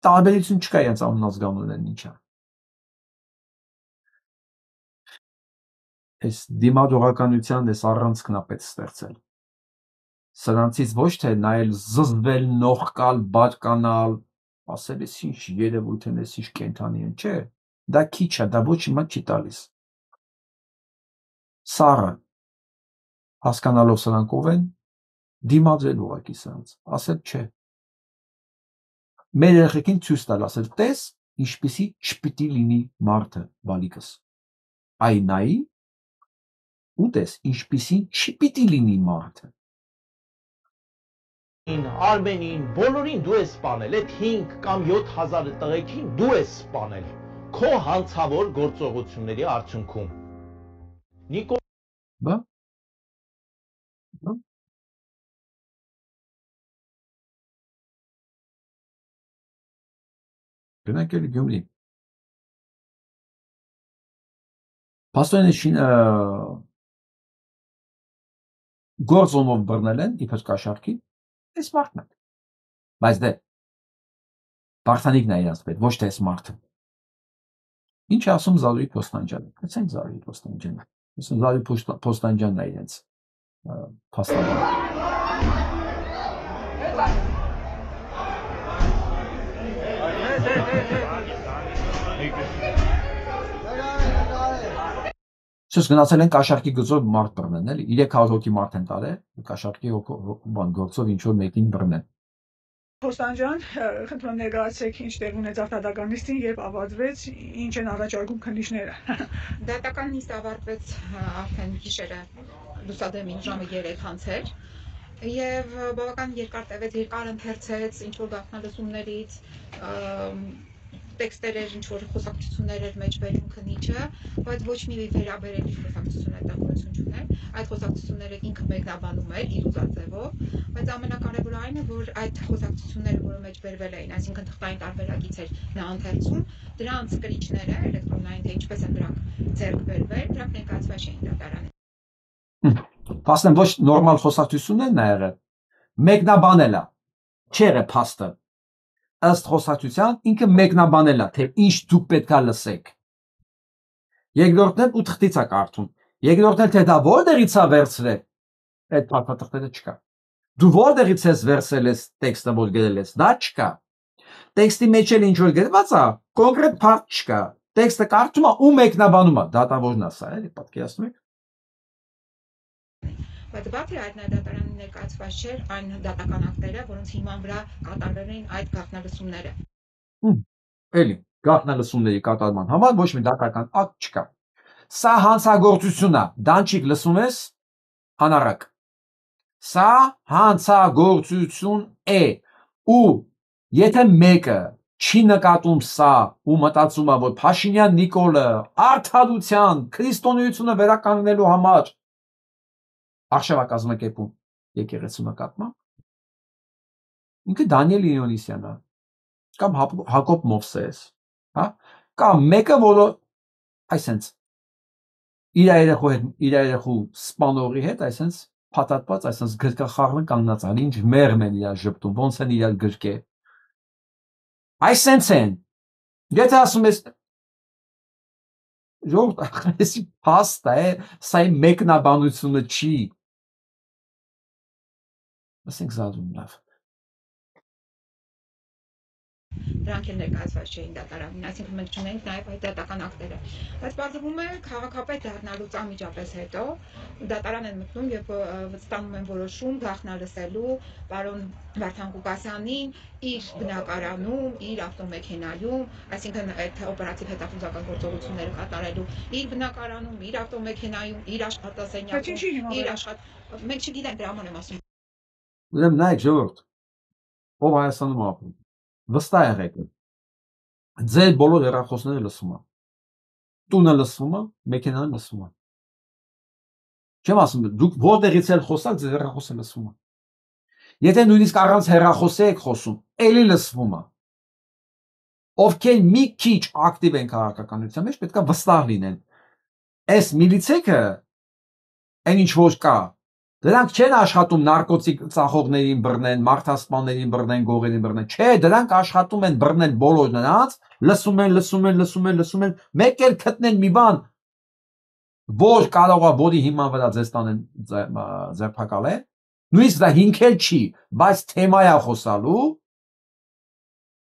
Տարբերություն չկա իրենց անունազգանուններն ինչա։ Այս դիմադրողականության այս առանցքն է պետք ստեղծել։ Սրանցից ոչ թե նայել զզվել, նողկալ, բարկանալ, ասել ես ինչ երևույթ են, ինչ կենթանի են, չէ, դա քիչ է, դա ոչ իմ չի տալիս։ Սառը հասկանալով սրանք ով են, դիմադրել ուղղակի սրանց, ասել չէ։ Մեր երեխեքին ցույց տալ, ասել տես, ինչպիսի չպիտի լինի մարդը, բալիկս։ Այ նայի, ուտես ինչպիսին չի պիտի լինի մարդը։ Արմենին, բոլորին դու ես սպանել, այդ 5 կամ 7000 տղեկին դու ես սպանել քո հանցավոր գործողությունների արդյունքում։ Նիկոլ Բա Գնանք էլի Գյումրի։ Պաստորեն գործոնով բռնել են իբր կաշառքի, այս մարդն է։ Բայց դե Վարդանիկն է իրաց պետ, ոչ թե այս մարդը։ Ինչ է ասում Զարուհի Փոստանջյանը։ Ասենք Զարուհի Փոստանջյանը։ Ասում Զարուհի Փոստանջյանն է իրենց փաստաբանը։ Սուս գնացել են կաշառքի գծով մարդ բռնեն, էլի 300 հոգի մարդ են տարել, կաշառքի գործով ինչ որ մեկին բռնեն։ Փոստանջան, խնդրում ներկայացեք ինչ տեղ ունեցավ դատական նիստին, երբ ավարտվեց, ինչ են առաջարկում քննիչները։ Դատական նիստ ավարտվեց արդեն գիշերը լուսադեմին ժամը 3 անցել եւ բավական երկար տևեց, երկար ընթերցեց ինչ որ գաղտնալսումներից, տեքստեր էր, ինչ որ խոսակցություններ էր մեջ բերում քննիչը, բայց ոչ մի վերաբերելի խոսակցություն այդտեղություն չուներ։ Այդ խոսակցությունները ինքը մեկնաբանում էր իր ուզած ձևով, բայց ամենակարևորը այն է, որ այդ խոսակցությունները, որը մեջ բերվել էին, այսինքն թղթային տարբերակից էր նա ընթերցում, դրանց կրիչները, էլեկտրոնային թե ինչպես են դրանք ձեռք բերվել, դրանք ներկայացված չէին դատարանին։ Փաստն ոչ նորմալ խոսակցություններն է եղել։ Մեկնաբանել է, չէ՞ փաստը։ Ըստ խոսակցության ինքը մեկնաբանել է, թե ինչ դուք պետքա լսեք։ Երկրորդն էլ ու թղթից է կարդում։ Երկրորդն էլ թե դա որտեղից է վերցրել, այդ փաստաթղթերը չկա։ Դու որտեղից ես վերցրել ես տեքստը, որ գրել ես, դա չկա։ Տեքստի մեջ էլ ինչ որ գրված է, կոնկրետ փաստ չկա։ Տեքստը կարդում է ու մեկնաբանում է, դատավորն է սա, էլի պատկերացնում եք։ Բայց բացի այդ դատարանի ներկայացված չէր այն դատական ակտերը, որոնց հիման վրա կատարվել էին այդ գաղտնալսումները։ Էլի, գաղտնալսումների կատարման համար ոչ մի դատական ակտ չկա։ Սա հանցագործություն է, դանչիկ լսում ես, անառակ։ Սա հանցագործություն է, ու եթե մեկը չի նկատում սա ու մտածում է, որ Փաշինյան Նիկոլը արդարության, քրիստոնեությունը վերականգնելու համար արշավ կազմակերպում եկեղեցու նկատմամբ, ինքը Դանիել Իոնիսյանն է, կամ Հակոբ Մովսես, հա, կամ մեկը, որը այսենց իր երեխու սպանողի հետ այսենց փաթաթված, այսենց գրկախառն կանգնած են, ինչ մեղմ են իրար ժպտում, ոնց են իրար գրկել։ Այսենց են։ Եթե ասում ես ժողովուրդ, այսի փաստ է, սա մեկնաբանությունը չի։ Ասենք զարում լավ։ Դրանք էլ ներկայացված չէին դատարանին, այսինքն մենք չունենք նաև այդ դատական ակտերը։ Բայց բացվում է քաղաքապետ դառնալուց անմիջապես հետո դատարան են մտնում եւ ստանում են որոշում գաղտնալսելու պարոն Վարդան Ղուկասյանին իր բնակարանում, իր ավտոմեքենայում, այսինքն այդ օպերատիվ հետախուզական գործողությունները կատարելու իր բնակարանում, իր ավտոմեքենայում, իր աշխատասենյակում, իր մենք չգիտենք դրա համար եմ ասում։ Ուրեմն նայեք ժողովուրդ, ով Հայաստանում ապրում, վստահ եղեք, ձեր բոլոր հեռախոսները լսում է, տունը լսում է, մեքենան լսում է։ Չեմ ասում, դուք որտեղից էլ խոսակ, ձեր հեռախոսը լսում է։ Եթե նույնիսկ առանց հեռախոսի եք խոսում, էլի լսվում է։ Ովքեր մի քիչ ակտիվ են քաղաքականության մեջ, պետք է վստահ լինեն։ Այս միլիցեքը, այն ինչ որ կա, դրանք չեն աշխատում նարկոտիկ ծախողներին բռնեն, մարդասպաններին բռնեն, գողերին բռնեն։ Չէ, դրանք աշխատում են բռնել բոլոր նրանց, լսում են, մեկ էլ գտնեն մի բան, որ կարող է որի հիման վրա ձեզ տանեն ձերբակալել, նույնիսկ դա հիմքել չի, բայց թեմա է խոսալու,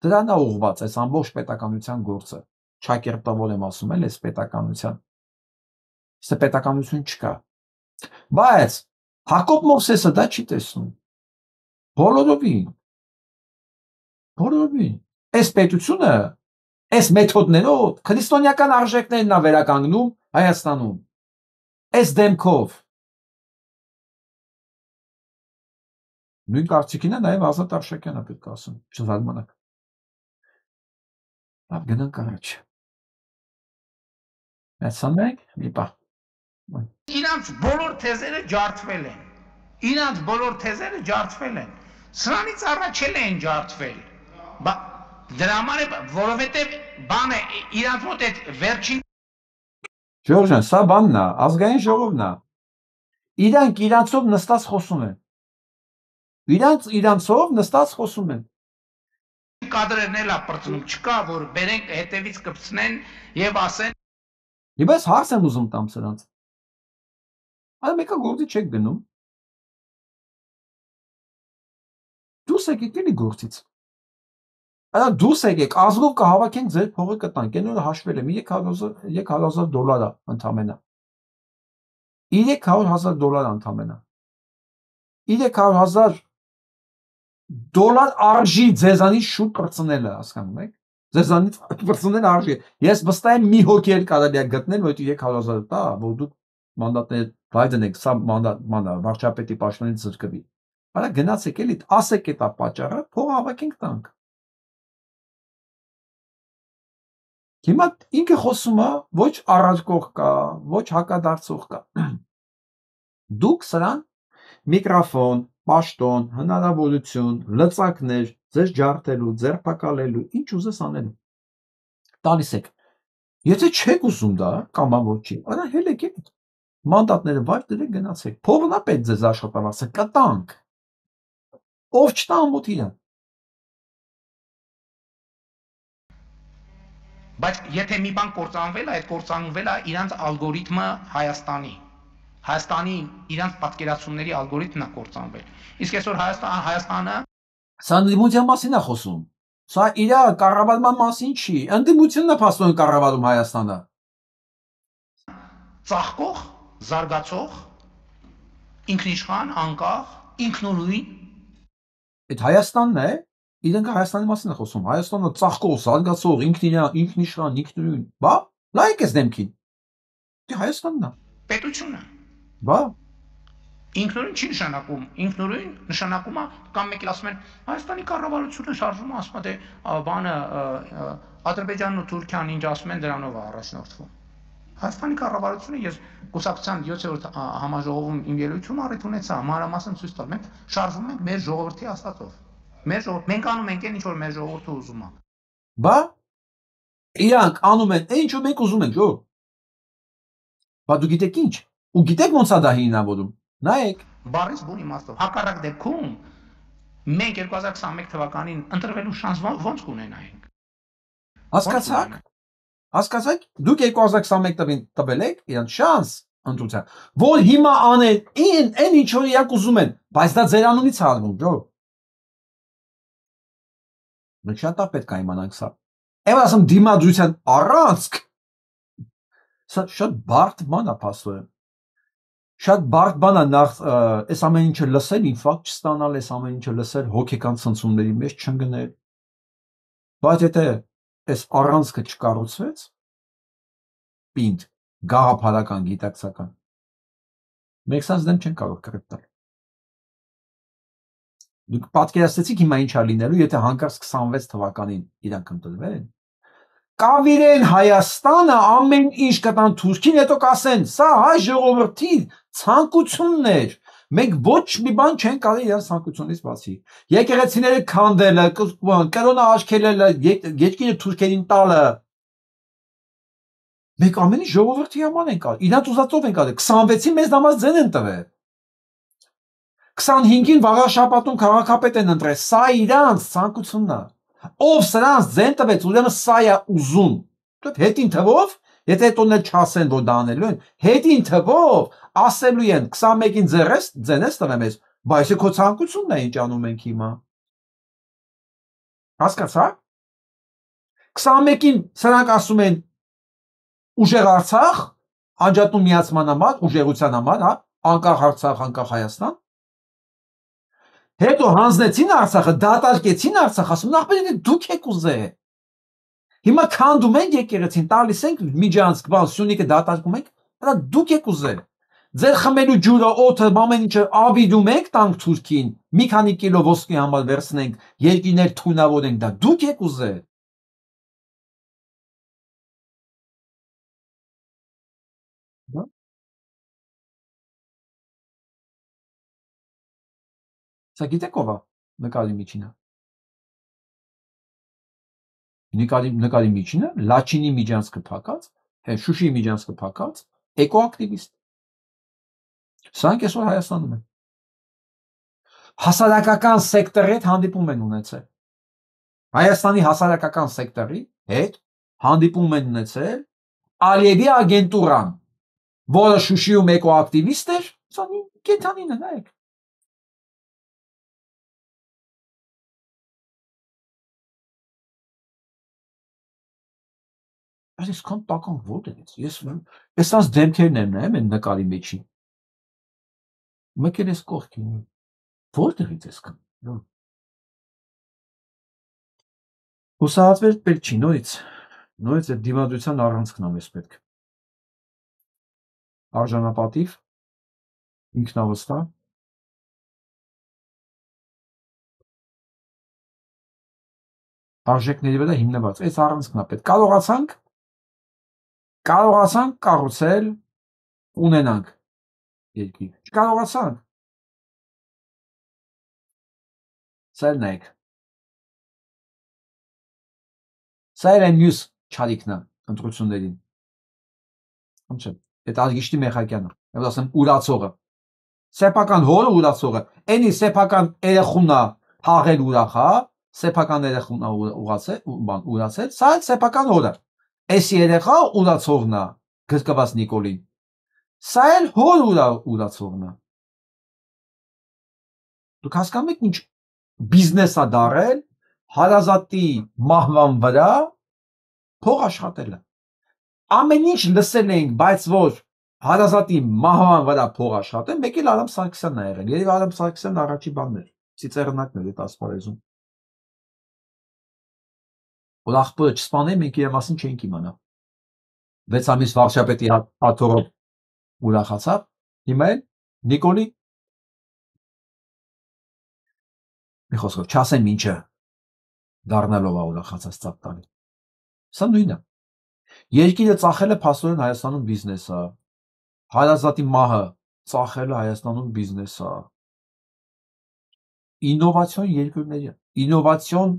դրան է ուղղված այս ամբողջ պետականության գործը։ Չակերտավոր եմ ասում էլ այս պետականության։ Սա պետականություն չկա։ Բայց Հակոբ Մովսեսը դա չի տեսնում։ Բոլորովին։ Այս պետությունը, այս մեթոդներով քրիստոնեական արժեքներն է վերականգնում Հայաստանում։ Այս դեմքով նույն կարծիքին է նաև Ազատ Արշակյանը պետք է ասում, չզարմանաք։ Լավ, գնանք առաջ։ Հասանեք, մի պահ։ Իրանց բոլոր թեզերը ջարդվել են։ Իրանց բոլոր թեզերը ջարդվել են։ Սրանից առաջել են ջարդվել։ Դրա համար է, որովհետև բանը իրանց մոտ այդ վերջին Ժորժան, սա բանն է, ազգային ժողովն է։ Իրանք իրանցով նստած խոսում են։ Իրանցով նստած խոսում են։ կադրերն էլ ապրծնում չկա, որ բերենք հետևից կպցնեն եւ ասեն։ Իբես հարց եմ ուզում տամ սրանց։ Այլ մեկը գործի չեք գնում։ Դուս եկեք էլի գործից։ Այլ դուս եկեք, ազգով կհավաքենք ձեր փողը կտանք։ Այն օրը հաշվել եմ $300,000 ընդամենը։ $300,000 ընդամենը։ $300,000 արժի ձեզանից շուտ պրծնելը, հասկանում եք։ Ձեզանից պրծնել արժի։ Ես վստահ եմ մի հոգի էլ կարելի է գտնել, որ 300,000 տա, որ դուք մանդատները վայդնեք, սա մանդատ վարչապետի պաշտոնից զրկվի։ Արա գնացեք էլի, ասեք էտա պատճառը, փող հավաքենք տանք։ Հիմա ինքը խոսում է, ոչ առաջկող կա, ոչ հակադարձող կա։ Դուք սրան միկրոֆոն, պաշտոն, հնարավորություն, լծակներ, ձեզ ջարդելու, ձերբակալելու, ինչ ուզես անելու։ Տալիս եք։ Եթե չեք ուզում դա, կամավոր չի, արա հելեք եք, մանդատները վայր դրեք գնացեք։ Փողն է պետք ձեզ աշխատավարձը կտանք։ Ով չտա ամոթ իրան։ Բայց եթե մի բան կործանվել է, այդ կործանվել է իրանց ալգորիթմը Հայաստանի իրանց պատկերացումների ալգորիթմն է կործանվել։ Իսկ այսօր Հայաստանը Սա ընդդիմության մասին է խոսում։ Սա իր կառավարման մասին չի։ Ընդդիմությունն է փաստորեն կառավարում Հայաստանը։ Ծաղկող, զարգացող, ինքնիշխան, անկախ, ինքնուրույն։ Այդ Հայաստանն է, իրենք Հայաստանի մասին է խոսում։ Հայաստանը ծաղկող, զարգացող, ինքնիշխան, ինքնուրույն։ Բա, լայք ես դեմքին։ Դե Հայաստանն է։ Պետությունը։ Բա Ինքնուրույն չի նշանակում, ինքնուրույն նշանակում է կամ մեկը ասում են Հայաստանի կառավարությունը շարժում է, ասում է դե բանը Ադրբեջանն ու Թուրքիան ինչ ասում են դրանով է առաջնորդվում։ Հայաստանի կառավարությունը ես կուսակցության 7-րդ համաժողովում իմ ելույթում առիթ ունեցա մանրամասն ցույց տալ, մենք շարժվում ենք մեր ժողովրդի ասածով։ Մենք անում ենք այն ինչ որ մեր ժողովուրդը ուզում է։ Բա իրանք անում են այն ինչ որ մենք ուզում ենք, ժո։ Բա դու գիտեք ինչ։ Ու գիտեք ոնց է դա հիմնավորում։ Նայեք, բառից բուն իմաստով։ Հակառակ դեպքում մենք 2021 թվականին ընտրվելու շանս ոնց կունենայինք։ Հասկացաք։ Հասկացաք, դուք 2021 տվել եք իրան շանս ընտրության, որ հիմա անեն այն ինչ որ իրանք ուզում են, բայց դա ձեր անունից է արվում, ջո։ Մենք շատ պետք է իմանանք սա։ Եմ ասում դիմադրության առանցք։ Սա շատ բարդ բան է փաստորեն։ Շատ բարդ բան է նախ այս ամեն ինչը լսել, ինֆարկտ չստանալ, այս ամեն ինչը լսել, հոգեկան ցնցումների մեջ չընկնել։ Բայց եթե այս առանցքը չկառուցվեց, պինդ, գաղափարական, գիտակցական, մենք սա դեմ չեն կարող կրկնել։ Դուք պատկերացրեցիք հիմա ինչ է լինելու, եթե հանկարծ 26 թվականին իրանք ընտրվեն։ Կավիրեն Հայաստանը ամեն ինչ կտան Թուրքին, հետո կասեն, սա հայ ժողովրդի ցանկությունն էր։ Մենք ոչ մի բան չենք կարելի իրենց ցանկությունից բացի։ Եկեղեցիները քանդելը, կրոնը աշքելելը, երկիրը թուրքերին տալը։ Մենք ամեն ինչ ժողովրդի համար ենք արել, իրանց ուզածով ենք արել։ 26-ին մեզ դամած ձեն են տվել։ 25-ին վաղաշաբաթում քաղաքապետ են ընտրել, սա իրանց ցանկությունն է։ Ով սրանց ձեն տվեց, ուրեմն սա է ուզում։ Հետին թվով, եթե տոնել չասեն, որ դա անելու են, հետին թվով ասելու են 21-ին ձենես տվեմ ես, բայց քո ցանկությունն է ինչ անում ենք հիմա։ Հասկացա՞ք։ 21-ին սրանք ասում են ուժեղ Արցախ, անջատում միացման համար, ուժեղության համար, հա, անկախ Արցախ, անկախ Հայաստան։ Հետո հանձնեցին Արցախը, դատարկեցին Արցախ, ասում նախբեր դուք եք ուզել։ Հիմա քանդում են եկեղեցին, տալիս ենք Միջանցք, բան, Սյունիքը դատարկում ենք, դա դուք եք ուզել։ ձեր խմելու ջուրը, օդը, ամեն ինչը ավիդում եք տանք Թուրքին, մի քանի կիլո ոսկի համար վերցնենք, երկիներ թույնավորենք, դա դուք եք ուզել։ Սա գիտեք ով է նկարի միջինը։ Նկարի միջինը Լաչինի միջանցքը փակած, Շուշիի միջանցքը փակած, էկոակտիվիստ։ Սրանք այսօր Հայաստանում են։ Հասարակական սեկտորի հետ հանդիպում են ունեցել։ Հայաստանի հասարակական սեկտորի հետ հանդիպում են ունեցել Ալիևի ագենտուրան, որը Շուշիում էկոակտիվիստ էր, սա կենդանին է, նայեք։ Այսքան տական որտեղից։ Ես այսպես դեմքերն եմ նայում այն նկարի մեջի։ Մեկել էս կողքին։ Որտեղից էսքան։ Հուսահատվել պետք չի նորից այդ դիմադրության առանցքն ամես պետք։ Արժանապատիվ, ինքնավստահ, արժեքների վրա հիմնված։ Այս առանցքն է պետք։ Կարողացանք կառուցել, ունենանք երկիր։ Չկարողացանք։ Սա նայեք։ Սա է մյուս չարիքն է ընտրություններին։ Ոնց է։ Այդ Արգիշտի Մեխակյանը, ես ասեմ ուրացողը։ Սեփական հորը ուրացողը։ Էնի սեփական երախունն է հաղել ուրախա, սեփական երախունն է ուրացել, սա էլ սեփական հորը։ Էս երեխա ուրացողն է, գրկված Նիկոլին։ Սա էլ հոր ուրացողն է։ Դուք հասկանում եք ինչ բիզնես է դարել հարազատի մահվան վրա փող աշխատելը։ Ամեն ինչ լսել ենք, բայց որ հարազատի մահվան վրա փող աշխատել, մեկ էլ Արամ Սարգսյանն է եղել։ Երևի Արամ Սարգսյանն առաջի բանն էր, ծիծեռնակն էր այդ ասպարեզում։ Որ աղբորը չսպանեն, մենք իր մասին չենք իմանա։ 6 ամիս վարչապետի հաթորով ուրախացավ, հիմա էլ Նիկոլի մի խոսքով չասեմ ինչը դառնալով է ուրախացած ծափ տալի։ Սա նույնն է։ Երկիրը ծախելը փաստորեն Հայաստանում բիզնես է։ Հարազատի մահը ծախելը Հայաստանում բիզնես է։ Ինովացիոն երկրների, ինովացիոն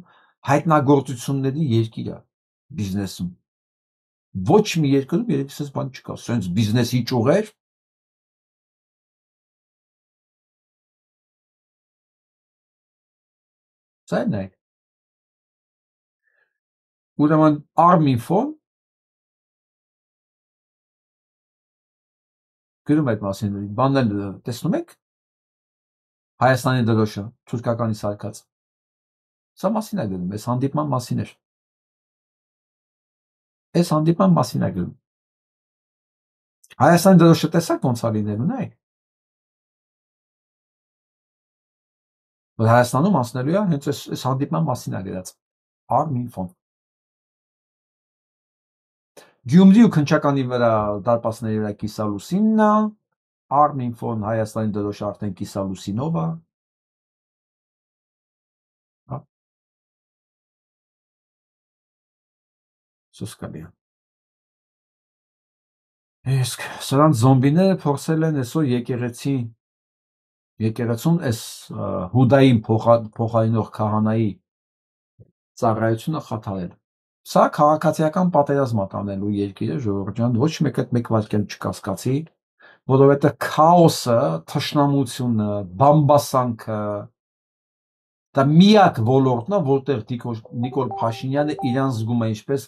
հայտնագործությունների երկիրը բիզնեսում։ Ոչ մի երկրում երևի սենց բան չկա, սենց բիզնեսի ճյուղեր։ Սա է նայեք։ Ուրեմն Arminfo գրում այդ մասին, բանն տեսնում եք։ Հայաստանի դրոշը, թուրքականի սարքած։ Սա մասին է գրում, այս հանդիպման մասին էր։ Այս հանդիպման մասին է գրում։ Հայաստանի դրոշը տեսակ ոնց է լինելու, նայեք։ Որ Հայաստանում անցնելու է հենց այս հանդիպման մասին է գրած։ Arminfo։ Գյումրի ու Քնչականի վրա դարպասների վրա կիսալուսինն է, Arminfo-ն Հայաստանի դրոշը արդեն կիսալուսինով է։ Սոսկալի է։ Իսկ սրանց զոմբիները փորձել են այսօր եկեղեցուն այս հուդային փոխարինող քահանայի ծառայությունը խաթարել։ Սա քաղաքացիական պատերազմ է տանելու երկիրը, ժողովուրդ ջան, ոչ մեկ այդ մեկ վայրկյան չկասկածի, որովհետև քաոսը, թշնամությունը, բամբասանքը դա միակ ոլորտն է, որտեղ Նիկոլ Փաշինյանը իրան զգում է ինչպես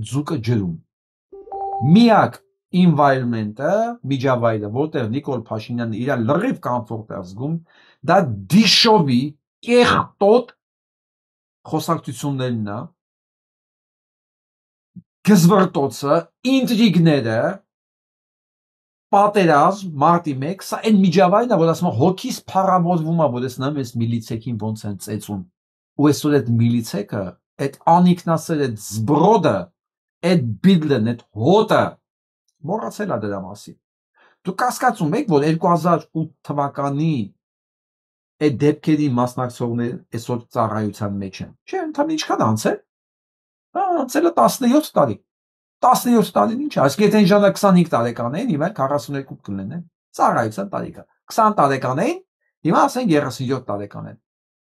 ձուկը ջրում։ Միակ environment-ը, միջավայրը, որտեղ Նիկոլ Փաշինյանը իրան լրիվ կոմֆորտ է զգում, դա դիշովի կեղտոտ խոսակցություններն է, գզվրտոցը, ինտրիգները, պատերազմ, մարտի 1, սա այն միջավայրն է, որ ասում հոգիս փառավորվում է, որ ես նայում ես միլիցեքին ոնց են ծեծում։ Ու այսօր այդ միլիցեքը, այդ անիկնասեր, այդ զբրոդը, այդ բիդլն, այդ հոտը մոռացել է դրա մասին։ Դուք կասկածում եք, որ 2008 թվականի այդ դեպքերի մասնակցողներ այսօր ծառայության մեջ են։ Չէ, ընդհանրապես ինչքան անցել։ Անցել է 17 տարի։ 17 տարին ինչ է, այսինքն եթե այն ժամանակ 25 տարեկան էին, հիմա 42 կլինեն։ Ծառայության տարիքը 20 տարեկան էին, հիմա ասենք 37 տարեկան են։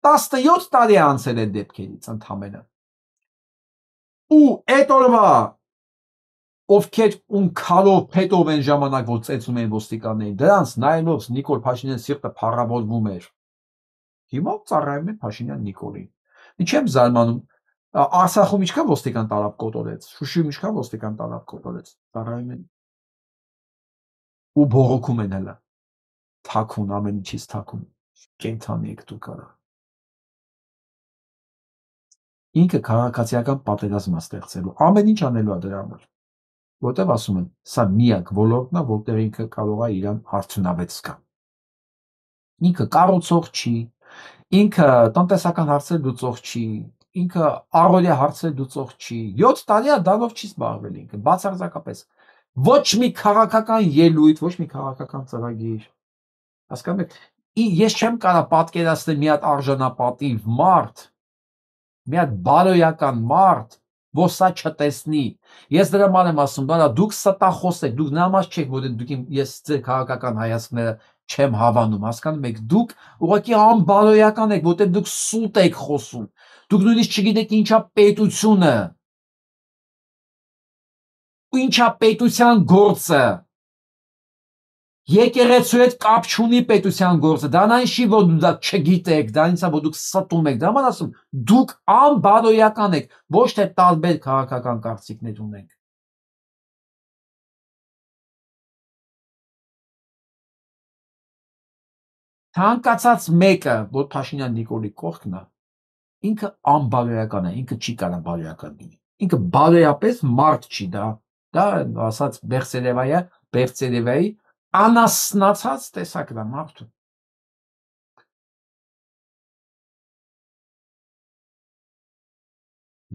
17 տարի է անցել այդ դեպքերից ընդհանրապես։ Ու այդ օրվա ովքեր քալով փետով են ժամանակ որ ծեծում են ոստիկաններին, դրանց նայելով Նիկոլ Փաշինյանի սիրտը փառաբոդվում էր։ Հիմա ծառայում են Փաշինյան Նիկոլին։ Ինչ եմ զարմանում, Արցախում ինչքան ոստիկան տարապ կոտորեց, Շուշիում ինչքան ոստիկան տարապ կոտորեց, ծառայում են ու բողոքում են հələ։ Թաքուն ամեն ինչից թաքուն։ Կենթանի եք դուք արա։ Ինքը քաղաքացիական պատերազմ է ստեղծելու, ամեն ինչ անելու է դրա համար։ Որտեւ ասում են, սա միակ ոլորտն է, որտեղ ինքը կարող է իրան արդյունավետ զգա։ Ինքը կառուցող չի, ինքը տնտեսական հարցեր լուծող չի, ինքը առօրյա հարցեր լուծող չի։ 7 տարի է դրանով չի զբաղվել ինքը, բացարձակապես։ Ոչ մի քաղաքական ելույթ, ոչ մի քաղաքական ծրագիր։ Հասկանում եք, ես չեմ կարող պատկերացնել մի հատ արժանապատիվ մարդ, մի հատ բարոյական մարդ, որ սա չտեսնի։ Ես դրա համար եմ ասում, բանա դուք ստախոս եք, դուք նամազ չեք, որ դուք ես ձեր քաղաքական հայացքները չեմ հավանում, հասկանում եք, դուք ուղղակի անբարոյական եք, որտեղ դուք սուտ եք խոսում։ Դուք նույնիսկ չգիտեք ինչա պետությունը։ Ու ինչա պետության գործը։ Եկեղեցու հետ կապ չունի պետության գործը, դրանայն չի, որ դուք չգիտեք, դրանից է, որ դուք ստում եք, դրա համար ասում, դուք անբարոյական եք, ոչ թե տարբեր քաղաքական կարծիքներ ունենք։ Ցանկացած մեկը, որ Փաշինյան Նիկոլի կողքն է, ինքը անբարոյական է, ինքը չի կարող բարոյական լինի։ Ինքը բարոյապես մարդ չի, դա ասած Բեղծերևայի անասնացած տեսակն է մարդու։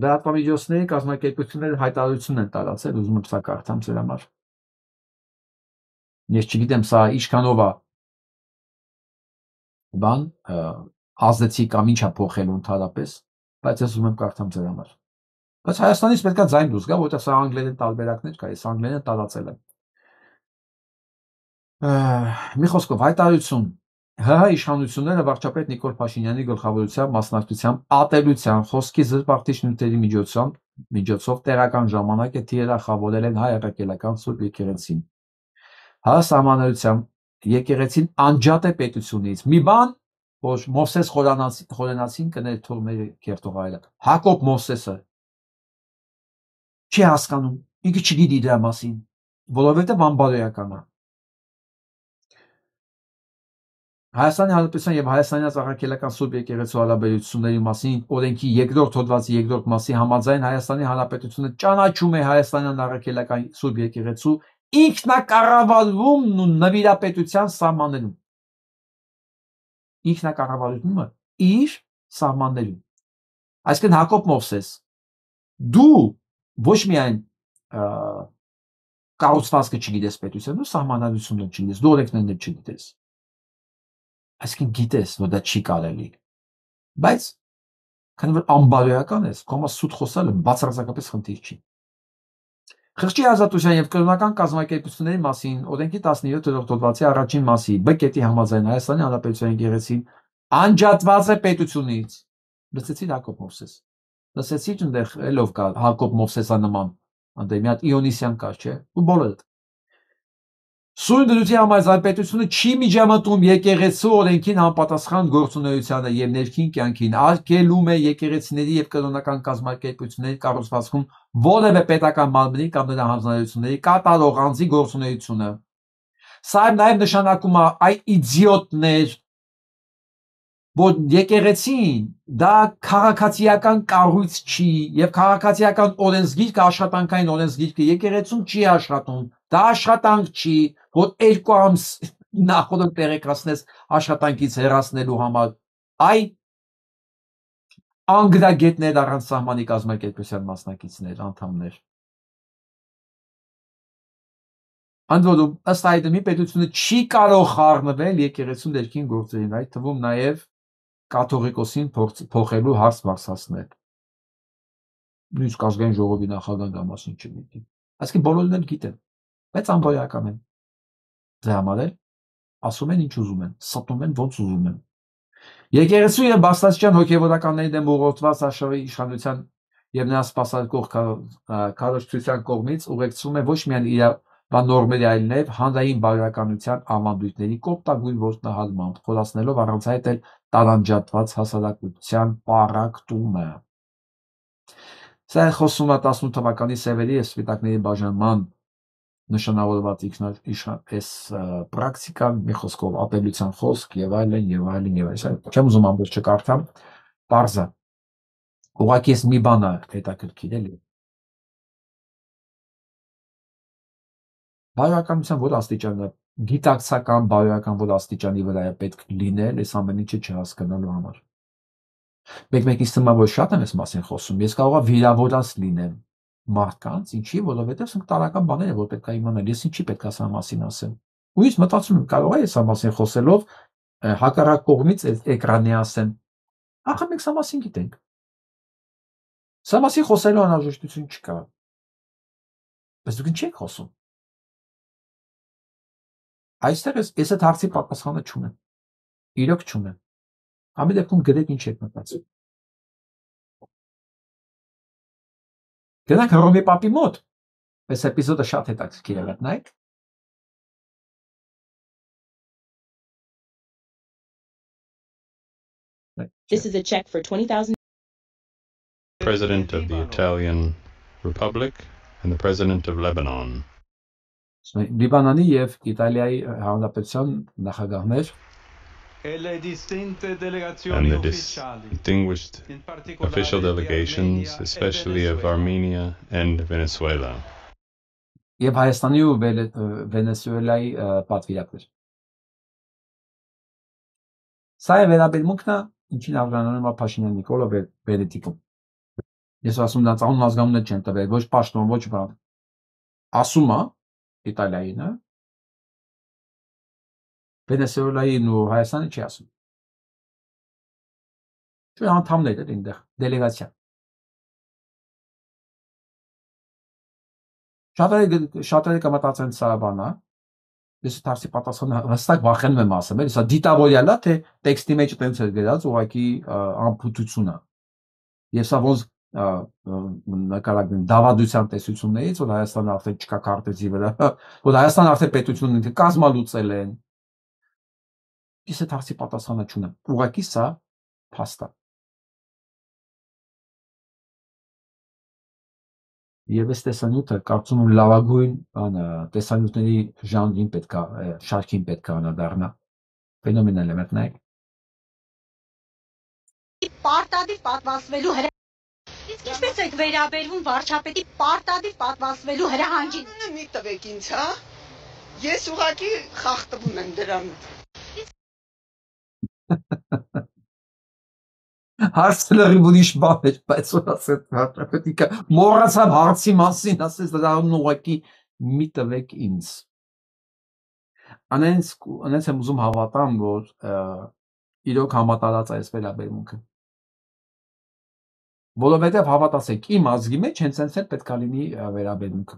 Լրատվամիջոցների կազմակերպությունները հայտարարություն են տարածել, ուզում եմ սա կարդամ ձեր համար։ Ես չգիտեմ սա ինչքանով է բան ազդեցիկ կամ ինչ է փոխելու ընդհանրապես, բայց ես ուզում եմ կարդամ ձեր համար։ Բայց Հայաստանից պետք է ձայն դուրս գա, որտեղ սա անգլերեն տարբերակներ կա, ես անգլերեն տարածել եմ։ Մի խոսքով հայտարարություն ՀՀ իշխանությունները վարչապետ Նիկոլ Փաշինյանի գլխավորությամբ մասնակցությամբ ատելության խոսքի զրպարտիչ նյութերի միջոցով տեղական ժամանակ է թիրախավորել են հայ առաքելական Սուրբ եկեղեցին։ ՀՀ սահմանադրությամբ եկեղեցին անջատ է պետությունից։ Մի բան, որ Մովսես Խորենացին կներ թողների կերտող այլը։ Հակոբ Մովսեսը չի հասկանում, ինքը չգիտի դրա մասին, որովհետև անբարոյական է։ Հայաստանի Հանրապետության եւ Հայաստանյան Առաքելական Սուրբ եկեղեցու հարաբերությունների մասին օրենքի 2-րդ հոդվածի 2-րդ մասի համաձայն Հայաստանի Հանրապետությունը ճանաչում է Հայաստանյան Առաքելական Սուրբ եկեղեցու ինքնակառավարումն ու նվիրապետության սահմաններում։ Ինքնակառավարումը իր սահմաններում։ Այսինքն Հակոբ Մովսես, դու ոչ միայն կառուցվածքը չգիտես պետության, դու սահմանադրությունը չգիտես, դու օրենքներն չգիտես։ Այսինքն գիտես, որ դա չի կարելի, բայց քանի որ անբարոյական ես, կոմա սուտ խոսալը բացարձակապես խնդիր չի։ Խղճի ազատության եւ կրոնական կազմակերպությունների մասին օրենքի 17-րդ հոդվածի առաջին մասի B կետի համաձայն Հայաստանի Հանրապետության եկեղեցին անջատված է պետությունից։ Լսեցի Հակոբ Մովսես։ Լսեցի այնտեղ ելով կա Հակոբ Մովսեսանման, այնտեղ մի հատ Իոնիսյան կա, չէ՞, ու բոլորը։ Սուրբ դրության համաձայն պետությունը չի միջամտում եկեղեցու օրենքին համապատասխան գործունեությանը եւ ներքին կյանքին, արգելում է եկեղեցիների եւ կրոնական կազմակերպությունների կառուցվածքում որևէ պետական մարմնի կամ նրա հանձնարարությունների կատարող անձի գործունեությունը։ Սա նաեւ նշանակում է այ իդիոտներ, որ եկեղեցին դա քաղաքացիական կառույց չի եւ քաղաքացիական օրենսգիրքը աշխատանքային օրենսգիրքը եկեղեցուն չի աշխատում, դա աշխատանք չի, որ 2 ամս նախորդ տեղեկացնես աշխատանքից հեռացնելու համար, այ անգրագետներ առանց սահմանի կազմակերպության մասնակիցներ, անդամներ։ Ընդ որում, ըստ այդմի պետությունը չի կարող խառնվել եկեղեցու ներքին գործերին, այդ թվում նաև կաթողիկոսին փոխելու հարց բարձրացնել։ Նույնիսկ ազգային ժողովի նախագահան դա մասին չգիտի։ Այսինքն բոլորն էլ գիտեն, բայց անբարոյական են։ Դրա համար էլ ասում են ինչ ուզում են, ստում են ոնց ուզում են։ Եկեղեցու եւ բաստասչյան հոգեվորականների դեմ ուղղորդված աշխարհի իշխանության եւ նրա սպասարկող քարոզչության կողմից ուղեկցվում է ոչ միայն իրավանորմերի, այլ նաեւ հանրային բարոյականության ավանդույթների կոպտագույն ոտնահարմամբ, խորացնելով առանց այդ էլ տարանջատված հասարակության պառակտումը։ Սա խոսում է 18 թվականի սևերի եւ սպիտակների բաժանման նշանավորված այս պրակտիկան, մի խոսքով ապելության խոսք եւ այլն եւ այլն եւ այլն։ Չեմ ուզում ամբողջ չկարդամ, բարձա։ Ուղղակի ես մի բան հետաքրքիր էլի։ Բարոյականության որ աստիճանը, գիտակցական բարոյական որ աստիճանի վրա է պետք լինել, այս ամեն ինչը չհասկանալու համար։ Մեկ-մեկից թվում է, որ շատ եմ այս մասին խոսում, ես կարող եմ վիրավորած լինեմ մարդկանց, ինչի, որովհետև սա տարական բաներ է, որ պետք է իմանալ, ես ինչի պետք է սա մասին ասեմ։ Ու ես մտածում եմ, կարող է սա մասին խոսելով հակառակ կողմից էկրանի ասեմ։ Ախր մենք սա մասին գիտենք։ Սա մասին խոսելու անհրաժեշտություն չկա։ Բայց դուք ինչ եք խոսում։ Այստեղ ես այդ հարցի պատասխանը չունեմ։ Իրոք չունեմ։ Ամեն դեպքում գրեք ինչ եք մտածում։ Գնանք Հռոմի պապի մոտ։ Այս էպիզոդը շատ հետաքրքիր է, նայեք։ This is a check for 20,000. President of the Italian Republic and the President of Lebanon. Լիբանանի եւ Իտալիայի հանրապետության նախագահներ And the distinguished official delegations, especially of Armenia and Venezuela. Եվ Հայաստանի ու Վենեսուելայի պատվիրակներ։ Սա է վերաբերմունքն, ինչին արձանանում է Փաշինյան Նիկոլը Վենետիկում։ Ես ասում դա ծանոթ ազգանուններ չեն տվել, ոչ պաշտոն, ոչ բան։ Ասում է Իտալիային, Վենեսուելային ու Հայաստանի չի ասում։ Չէ, անդամներ են այնտեղ, դելեգացիա։ Շատերը կմտածեն սա բանա, ես դարձի պատասխանը հստակ վախենում եմ ասեմ, էլի սա դիտավորյալ է, թե տեքստի մեջ տենց է գրած, ուղղակի անփութություն է։ Եվ սա ոնց նկարագրում դավադության տեսություններից, որ Հայաստանը արդեն չկա քարտեզի վրա, որ Հայաստանը արդեն պետություն ունի, կազմալուծել են։ Ես այդ հարցի պատասխանը չունեմ։ Ուղղակի սա փաստ է։ Եվ այս տեսանյութը կարծում եմ լավագույն տեսանյութների ժանրին պետք է, շարքին պետք է անդառնա։ Ֆենոմենալ է, մտնեք։ Պարտադիր պատվաստվելու Իսկ ինչպես եք վերաբերվում վարչապետի պարտադիր պատվաստվելու հրահանգին։ Մի տվեք ինձ, հա։ Ես ուղղակի խախտվում եմ դրանից։ Հարցը լրիվ ուրիշ բան էր, բայց որ ասել վարչապետիկը մոռացավ հարցի մասին, ասես դրա ուղղակի մի տվեք ինձ։ Անենց եմ ուզում հավատամ, որ իրոք համատարած է այս վերաբերմունքը։ Որովհետև հավատացեք, իմ ազգի մեջ հենց այնց էլ պետք է լինի վերաբերմունքը։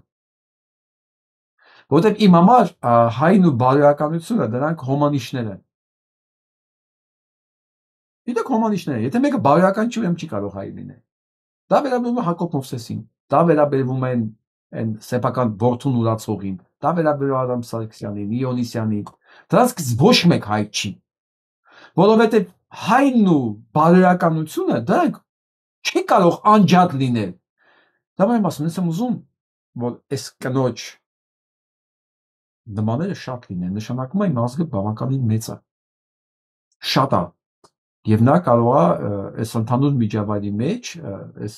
Որովհետև իմ համար հայն ու բարոյականությունը դրանք հոմանիշներ են։ Իդեք հոմանիշներ են, եթե մեկը բարոյական չի, ուրեմն չի կարող հայ լինել։ Դա վերաբերվում է Հակոբ Մովսեսին, դա վերաբերվում է այն սեփական որդուն ուրացողին, դա վերաբերվում է Ադամ Սարգսյանին, Իոնիսյանին։ Դրանց ոչ մեկ հայ չի։ Որովհետև հայն ու բարոյականությունը դրանք չի կարող անջատ լինել։ Դա եմ ասում, ես եմ ուզում, որ այս կնոջ նմաները շատ լինեն, նշանակում է իմ ազգը բավականին մեծ է։ Շատ է։ Եվ նա կարող է այս ընդհանուր միջավայրի մեջ, այս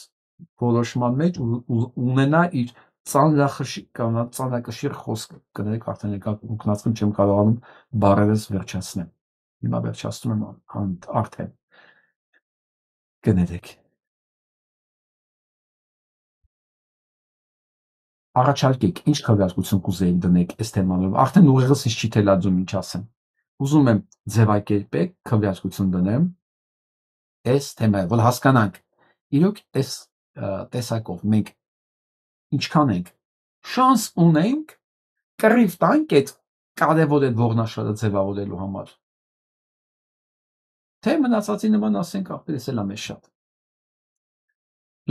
որոշման մեջ ունենա իր ծանրակշիռ խոսքը։ Կներեք արդեն ինքնացքում չեմ կարողանում բառերս վերջացնել։ Հիմա վերջացնում եմ արդեն։ Կներեք։ առաջարկեք, ինչ քվեարկություն կուզեիք դնեք այս թեմանով։ Արդեն ուղեղս ինձ չի թելադրում ինչ ասեմ։ Ուզում եմ ձևակերպեք, քվեարկություն դնեմ այս թեմայով, որ հասկանանք։ Իրոք այս տեսակով մենք ինչքան ենք շանս ունենք կռիվ տանք այդ կարևոր այդ ողնաշարը ձևավորելու համար։ Թե մնացածի նման ասենք ապրես էլ է մեզ շատ։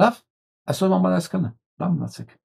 Լավ, այսօր համար այսքանը։ Լավ մնացեք։